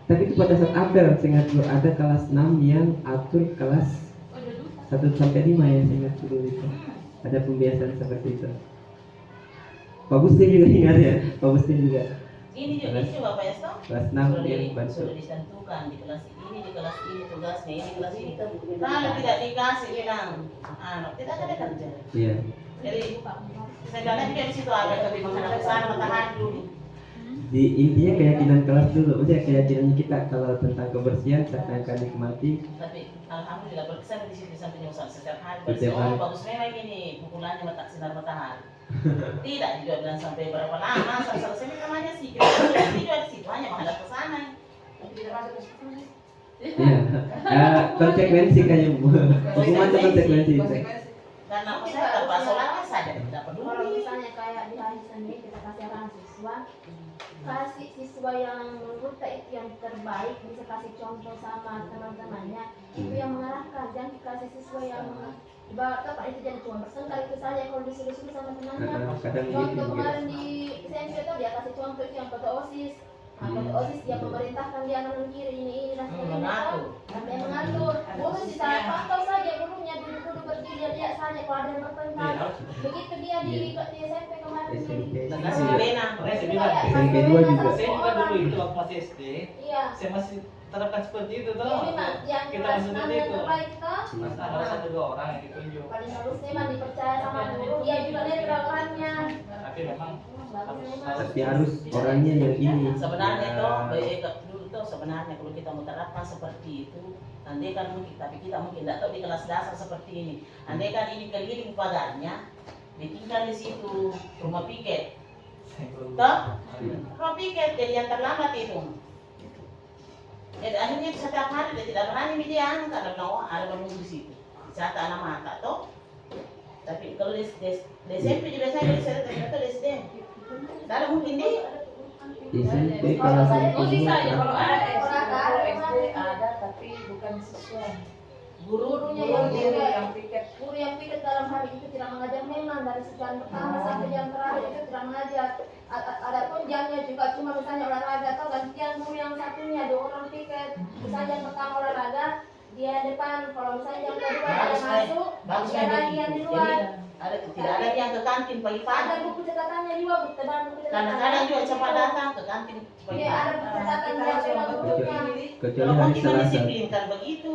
Tapi itu pada saat apel seingatku ada kelas 6 yang atur kelas 1 sampai 5 ya, seingatku dulu itu. Ada pembiasaan seperti itu. Pak Bustin juga ingat ya, Pak Bustin juga. Ini juga Bapak Yasto. Kelas 6 yang bantu. Sudah ditentukan di kelas ini tugasnya, ini kelas ini. Kalau tidak dikasih bilang, tidak ada kerja. Iya. Jadi sebenarnya juga di situ ada kebimbangan besar matahari dulu. Di intinya keyakinan kelas dulu, udah keyakinan kita kalau tentang kebersihan saya akan nikmati. Tapi alhamdulillah berkesan di situ sampai nyusul setiap hari. Setiap Bersih, hari. bagus memang ini pukulannya sinar matahari. Tidak juga bilang sampai berapa lama sampai selesai namanya sih. Kita juga di situ hanya menghadap ke sana. Tidak masuk ke situ. Iya. Konsekuensi kayaknya Bu. Hukuman itu konsekuensi. Karena saya terpaksa lama saja tidak Kalau peduli. misalnya kayak di hari Senin kita kasih arahan siswa, kasih siswa yang menurut kita itu yang terbaik, bisa kasih contoh sama teman-temannya, itu yang mengarahkan. Jangan kasih siswa yang ibaratnya Pak itu jadi cuma bertengkar itu saja kalau disuruh-suruh sama temannya. Kadang gitu Contoh juga. kemarin di SMP itu dia kasih contoh itu yang foto OSIS. Nah, foto OSIS dia memerintahkan dia kanan kiri ini dan Mengatur. sampai mengatur. Guru sih saya pantau saja gurunya duduk-duduk berdiri dia saja kalau ada yang bertengkar. Begitu dia di SMP kemarin. SMP. Dan kasih pena. Makanya saya bilang, SMP 2 juga. saya juga dulu itu waktu masih SD, Iya. saya masih terapkan seperti itu toh. Ini mah yang Kita kelas masih 6 seperti yang itu. terbaik toh. Masa harus 1-2 orang yang ditunjuk. Paling harusnya mah dipercaya sama guru. Dia juga netral orangnya. Tapi memang Bagus memang. Tapi harus orangnya yang ini. Sebenarnya toh, dulu toh sebenarnya kalau kita mau terapkan seperti itu, andai kan mungkin, tapi kita mungkin tidak tahu di kelas dasar seperti ini. Andai kan ini keliling pagarnya, ditinggal di situ rumah piket. Toh, rumah piket jadi yang terlambat itu. Jadi akhirnya setiap hari dia tidak berani dia karena ada menunggu di situ. Catat anak mata toh. Tapi kalau di SMP juga saya ternyata di SD. Tidak ada mungkin di Di SMP kalau Oh, bisa ya kalau ada Kalau SD ada tapi bukan siswa. Gurunya Guru yang juga yang piket. guru yang pikir dalam hari itu tidak mengajar memang dari jam pertama sampai jam terakhir itu tidak mengajar. Ada pun jamnya juga cuma misalnya olahraga atau gantian guru yang satunya 2 orang piket. Misalnya yang pertama olahraga dia depan, kalau misalnya yang kedua ada masuk, dia lagi yang di luar. tidak ada yang ke kantin Ada pagi-pagi. buku catatannya juga, buku tebal buku catatan. Kadang-kadang juga cepat datang ke kantin Iya, ada pagi-pagi. buku catatan yang pegang gurunya. kecuali Kalau hari kita Selasa disiplinkan begitu,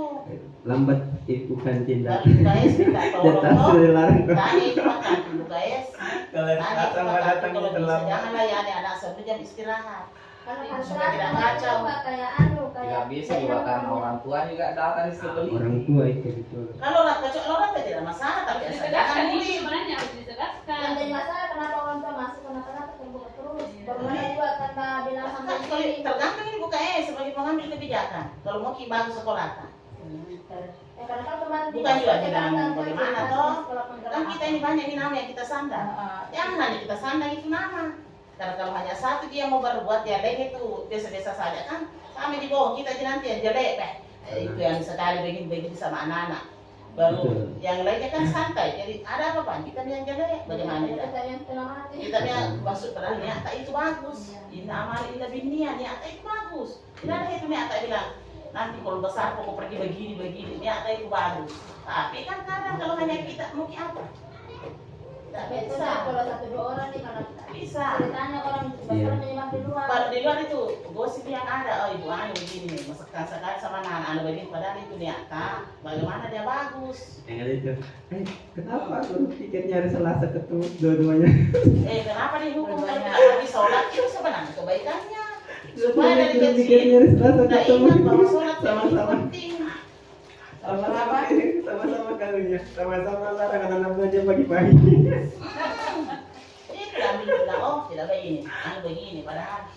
lambat bukan tindak. dari UKS minta tolong Datang toh. sudah larang. Tanya itu makan di UKS. Kalau Tanya datang itu nggak datang kalau bisa terlambat. janganlah ya anak-anak 1 jam istirahat. Karena kan Supaya tidak serasa kacau. juga kayak anu, kayak Tidak bisa juga karena orang tua juga datang disebeli. Orang tua itu gitu. Kalau lah kecuali orang tidak masalah, tapi asal jangan Ditegaskan ini murid. sebenarnya harus yang ditegaskan. jadi masalah kenapa orang tua masuk kenapa terbuka terus. Bagaimana juga kata bilang sampai Kalau sini. tergantung ini UKS sebagai pengambil kebijakan. Kalau mau bangun sekolah kan. Ya karena kan kemarin Bukan juga bilang bagaimana toh. sekolah Kan penggerak. kita ini banyak ini nama yang kita sandang. Jangan hanya kita sandang itu nama. Karena kalau hanya satu dia mau berbuat ya lain itu biasa-biasa saja kan. Kami di bawah kita aja nanti yang jelek itu yang sekali begini sama anak-anak. Baru Betul. yang lainnya kan santai. Jadi ada apa Pak? Kita yang jaga ya bagaimana Kita kita? yang setengah mati. Kita maksud pada niat itu bagus. Ini amal ini binia niat itu bagus. Tidak ada itu niat bilang nanti kalau besar kok pergi begini niat itu bagus. Tapi kan kadang kalau hanya kita mungkin apa? Tidak Tapi itu bisa. kalau 1-2 orang nih kalau Bisa. ceritanya orang besar menyebab di luar. Baru di luar itu gosip yang ada, oh ibu anu begini, masakan sekali sama anak begini, padahal itu niat bagaimana dia bagus. Yang ada itu, kenapa guru pikirnya hari Selasa ketemu dua-duanya? Kenapa dihukum kalau tidak pergi sholat? Itu sebenarnya kebaikannya. Supaya dari Guru kecil pikirnya hari Selasa kita ketemu. ingat bahwa sholat itu Sama-sama. penting. Sama-sama kalunya, sama-sama larangan anak belajar pagi-pagi. Itu ambil bilang, oh tidak begini, anu begini, padahal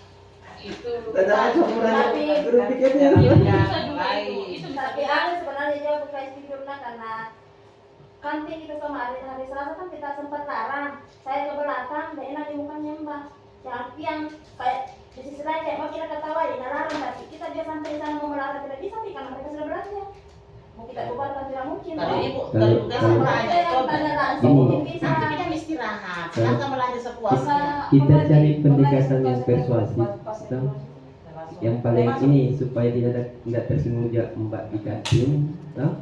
Itu Padahal sebenarnya guru pikirnya. itu bisa juga itu bisa Tapi ada sebenarnya dia buka istidurnya karena kantin itu kemarin hari Selasa kan kita sempat larang. Saya ke belakang, dan enak di mukanya Mbak. Yang kayak di sisi lain kayak mau kita ketawain, larang tapi kita dia sampai di sana mau melarang tidak bisa nih karena mereka sudah belanja. Mau kita bubarkan tidak mungkin. kalau ibu Kalau- kalau bukan kalau- semuanya Kita yang coba. tanya langsung Ini. mungkin bisa. Nanti kita istirahat, silakan belanja sepuasnya. Kita cari pendekatan yang persuasif, toh. Yang paling ini supaya tidak tersinggung Mbak di kantin, toh.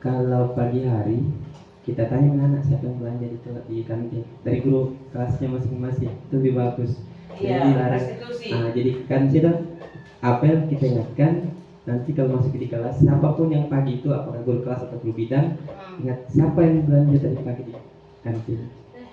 Kalau pagi hari kita tanya anak siapa yang belanja di kantin dari guru kelasnya masing-masing itu lebih bagus. Jadi larang. Jadi kan sudah apel kita ingatkan nanti kalau masuk di kelas siapapun yang pagi itu apakah guru kelas atau guru bidang ingat siapa yang belanja tadi pagi di kantin.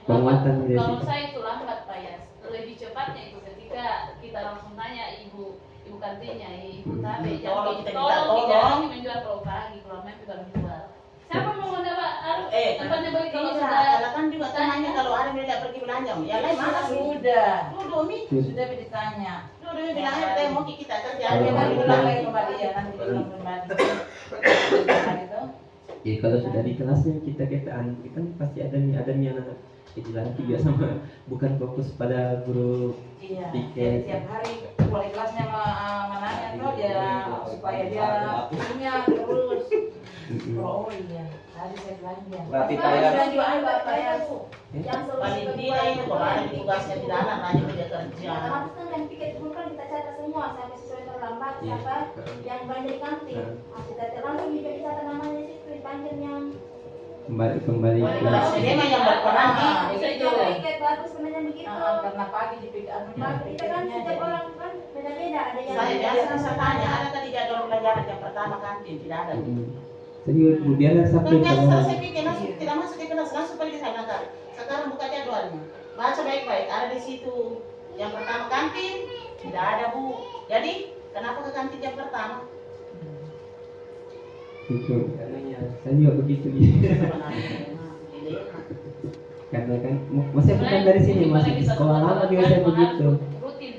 Penguatan dari Kalau situ. saya itu lambat Pak Yas. Lebih cepatnya itu ketika kita langsung tanya ibu kantinnya, ibu tabe, Tolong kita minta tolong tolong. jangan menjual kalau pagi, kalau main juga menjual. Siapa mau mendapat tempatnya bagi kalau Tidak, sudah kalau kan juga tanya kalau ada yang tidak pergi belanja, ya lain mana sih? Sudah. Duduk Mi, Sudah ditanya. duduk Mi bilang aja mau kita kerja, Kalau dia Nanti baru mau bilang bilang. lagi kembali ya, nanti bilang kembali. Itu. Ya kalau sudah di kelasnya kita kan pasti ada nih anak-anak nanti biasa mah bukan fokus pada guru Iya. Tiket. Jadi tiap hari wali kelasnya menanya tuh dia supaya dia punya terus. Oh iya, tadi saya belanja. Berarti Pak, kayak sudah juga ada Pak Yas. Yang solusi Paling kedua tidak itu kalau ada tugasnya di dalam hanya kerja kerja. otomatis kan yang piket dulu kan kita catat semua sampai sesuai terlambat Iya. siapa yang belanja di kantin. Masih kita langsung juga dicatat namanya di situ di banjirnya. kembali Wali ke kelasnya dia mah yang berperan nih. Bisa Begitu. juga piket bagus sebenarnya begitu. Karena pagi di anu Tapi kita kan setiap orang kan beda-beda ada yang Saya biasa saya tanya, ada tadi jadwal pelajaran yang pertama kantin tidak ada. jadi Bu Diana Sabtu Kan biasa kalau selesai pikir langsung tidak masuk ke kelas langsung pergi ke sana Kak. Sekarang buka jadwalnya, baca baik-baik ada di situ. Yang pertama kantin tidak ada Bu. Jadi kenapa ke kantin yang pertama? itu saya juga begitu gitu. Karena kan masih bukan dari sini masih di sekolah lama juga saya begitu. rutin.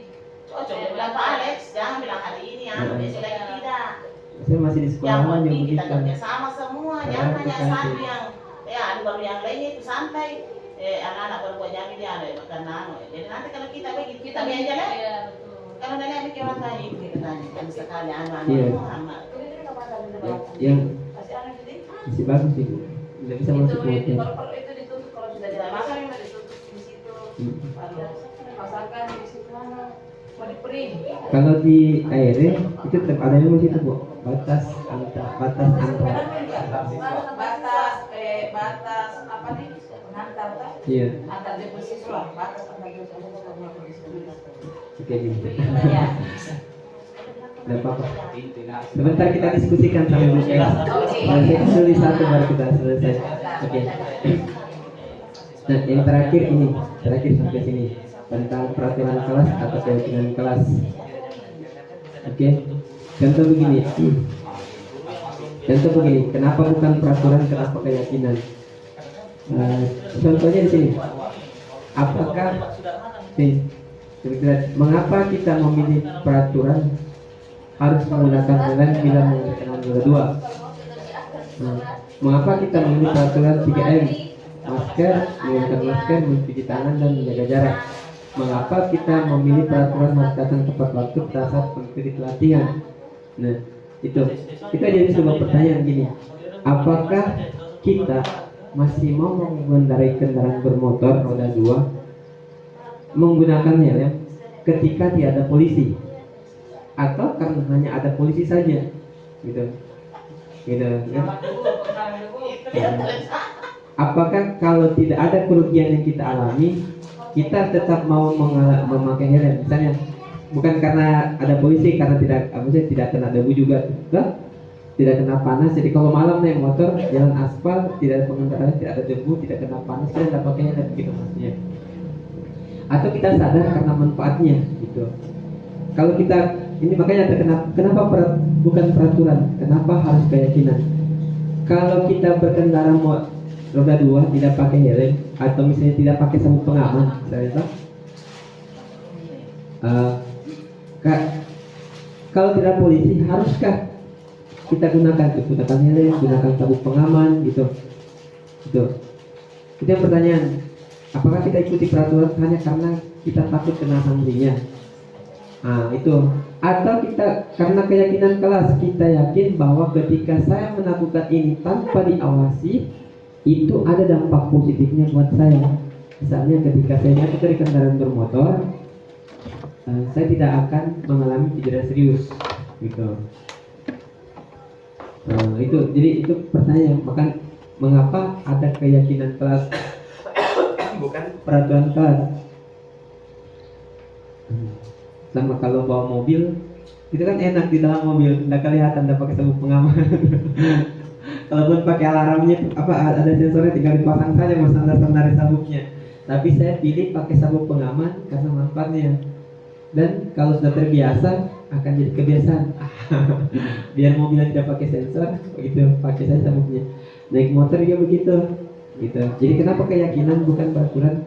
Cocok bilang Pak Alex, jangan bilang hari ini ya, besok lagi tidak. Saya masih di sekolah Yang lama juga penting kita begitu. kerja sama semua, jangan hanya satu yang anu baru yang lainnya itu santai. Anak-anak baru buat jamin dia ada makan anu. Jadi nanti kalau kita begitu kita biar jalan. Iya, betul. Kalau dari yang bikin orang lain kita tanya kan sekali anak-anak Iya. Muhammad. Yang Kasih anu jadi. masih bagus sih Bu. Tidak bisa masuk ke hotel. Kalau itu ditutup kalau sudah tidak makan itu ditutup di situ. Baru masakan di situ mana? Mau di print. Kalau di airnya itu tetap ada yang begitu Bu. Batas antar Batas apa nih? Antar tak? Iya. Antar deposiswa, batas antar deposiswa. Oke gitu. Ya. Tidak apa-apa. Sebentar kita diskusikan sampai selesai. Kalau saya tulis satu baru kita selesai. Oke. Nah, yang terakhir ini, terakhir sampai sini tentang peraturan kelas atau keyakinan kelas. Oke. Contoh begini. Contoh begini. Kenapa bukan peraturan, kenapa keyakinan? Contohnya di sini. Apakah mengapa kita memilih peraturan harus menggunakan helm bila menggunakan roda 2? Mengapa kita memilih peraturan 3M? Masker, menggunakan masker, mencuci tangan dan menjaga jarak. Mengapa kita memilih peraturan harus datang tepat waktu pada saat mengikuti pelatihan? Nah, itu jadi sebuah pertanyaan gini. apakah kita masih mau mengendarai kendaraan bermotor roda 2 menggunakan helm ketika tidak ada polisi, atau karena hanya ada polisi saja, gitu kan? Apakah kalau tidak ada kerugian yang kita alami, kita tetap mau memakai helm? Misalnya bukan karena ada polisi, karena tidak kena debu juga, tidak kena panas. Jadi kalau malam naik motor jalan aspal, tidak ada pengendara, tidak ada debu, tidak kena panas, kita tidak pakai helm, gitu maksudnya. Atau kita sadar karena manfaatnya, gitu. Kalau kita ini makanya kenapa bukan peraturan, kenapa harus keyakinan. Kalau kita berkendara roda 2 tidak pakai helm atau misalnya tidak pakai sabuk pengaman, misalnya, kalau tidak polisi, haruskah kita gunakan helm, gunakan sabuk pengaman, gitu. Itu yang pertanyaan. Apakah kita ikuti peraturan hanya karena kita takut kena sanksinya? Itu. Atau kita karena keyakinan kelas, kita yakin bahwa ketika saya melakukan ini tanpa diawasi, itu ada dampak positifnya buat saya. Misalnya ketika saya jatuh dari kendaraan bermotor, saya tidak akan mengalami cedera serius, gitu. Jadi itu pertanyaan. Maka mengapa ada keyakinan kelas bukan peraturan kelas? Sama kalau bawa mobil, itu kan enak di dalam mobil, tidak kelihatan, tidak pakai sabuk pengaman. Kalaupun pakai alarmnya, ada sensornya, tinggal dipasang saja, mau sandar-sandar sabuknya. Tapi saya pilih pakai sabuk pengaman karena manfaatnya. Dan kalau sudah terbiasa, akan jadi kebiasaan. Biar mobilnya tidak pakai sensor, begitu pakai saja sabuknya. Naik motor juga begitu, gitu. Jadi kenapa keyakinan bukan peraturan?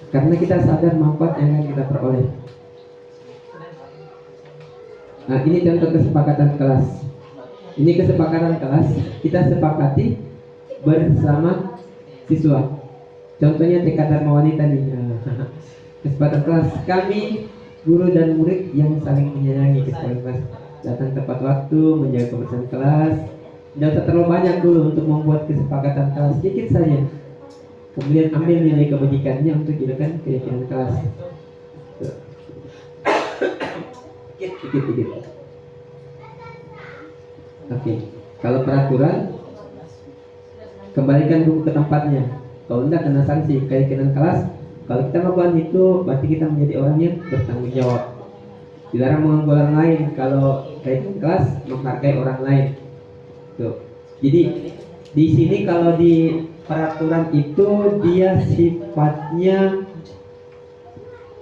Karena kita sadar manfaat yang akan kita peroleh. Nah, ini contoh kesepakatan kelas. Ini kesepakatan kelas, kita sepakati bersama siswa. Contohnya TK Dharma Wanita nih. Kesepakatan kelas, kami guru dan murid yang saling menyayangi. Kesepakatan kelas, datang tepat waktu, menjaga kebersihan kelas. Tidak usah terlalu banyak dulu untuk membuat kesepakatan kelas, sedikit saja. Kemudian ambil nilai kebajikannya untuk jadikan keyakinan kelas. Dikit. Oke. Kalau peraturan, kembalikan buku ke tempatnya. Kalau tidak kena sanksi. Keyakinan kelas, kalau kita melakukan itu, berarti kita menjadi orang yang bertanggung jawab. Dilarang mengganggu orang lain. Kalau keyakinan kelas, menghargai orang lain. Tuh. Jadi di sini kalau di peraturan itu dia sifatnya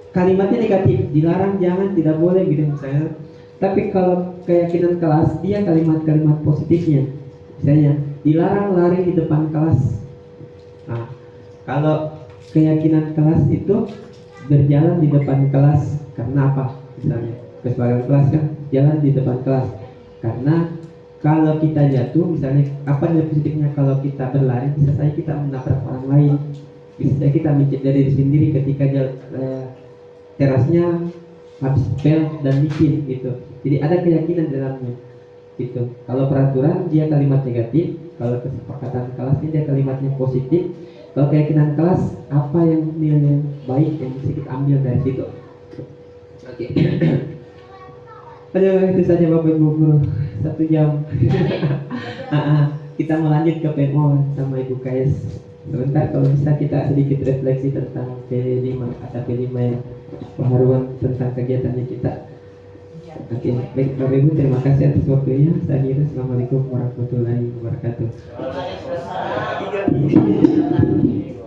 kalimatnya negatif, dilarang, jangan, tidak boleh, gitu misalnya. Tapi kalau keyakinan kelas, dia kalimat-kalimat positifnya. Misalnya, dilarang lari di depan kelas. Nah, kalau keyakinan kelas itu berjalan di depan kelas karena apa? Misalnya, kesepakatan kelas kan jalan di depan kelas. Karena kalau kita jatuh, misalnya, apa nilai positifnya kalau kita berlari? Bisa saja kita menabrak orang lain. Bisa saja kita mencederai diri sendiri ketika terasnya habis pel dan licin, gitu. Jadi ada keyakinan di dalamnya, gitu. Kalau peraturan dia kalimat negatif, kalau kesepakatan kelasnya dia kalimatnya positif. Kalau keyakinan kelas, apa yang nilai baik yang bisa kita ambil dari situ. Oke. Aduh, itu saja Bapak Ibu Guru, 1 jam. Kita mau lanjut ke PMO sama Ibu KS. Sebentar, kalau bisa kita sedikit refleksi tentang P5 atau P5 yang pengharuan tentang kegiatannya kita. Oke, baik Bapak Ibu, terima kasih atas waktunya. Saya kira Assalamualaikum warahmatullahi wabarakatuh. Waalaikumsalam.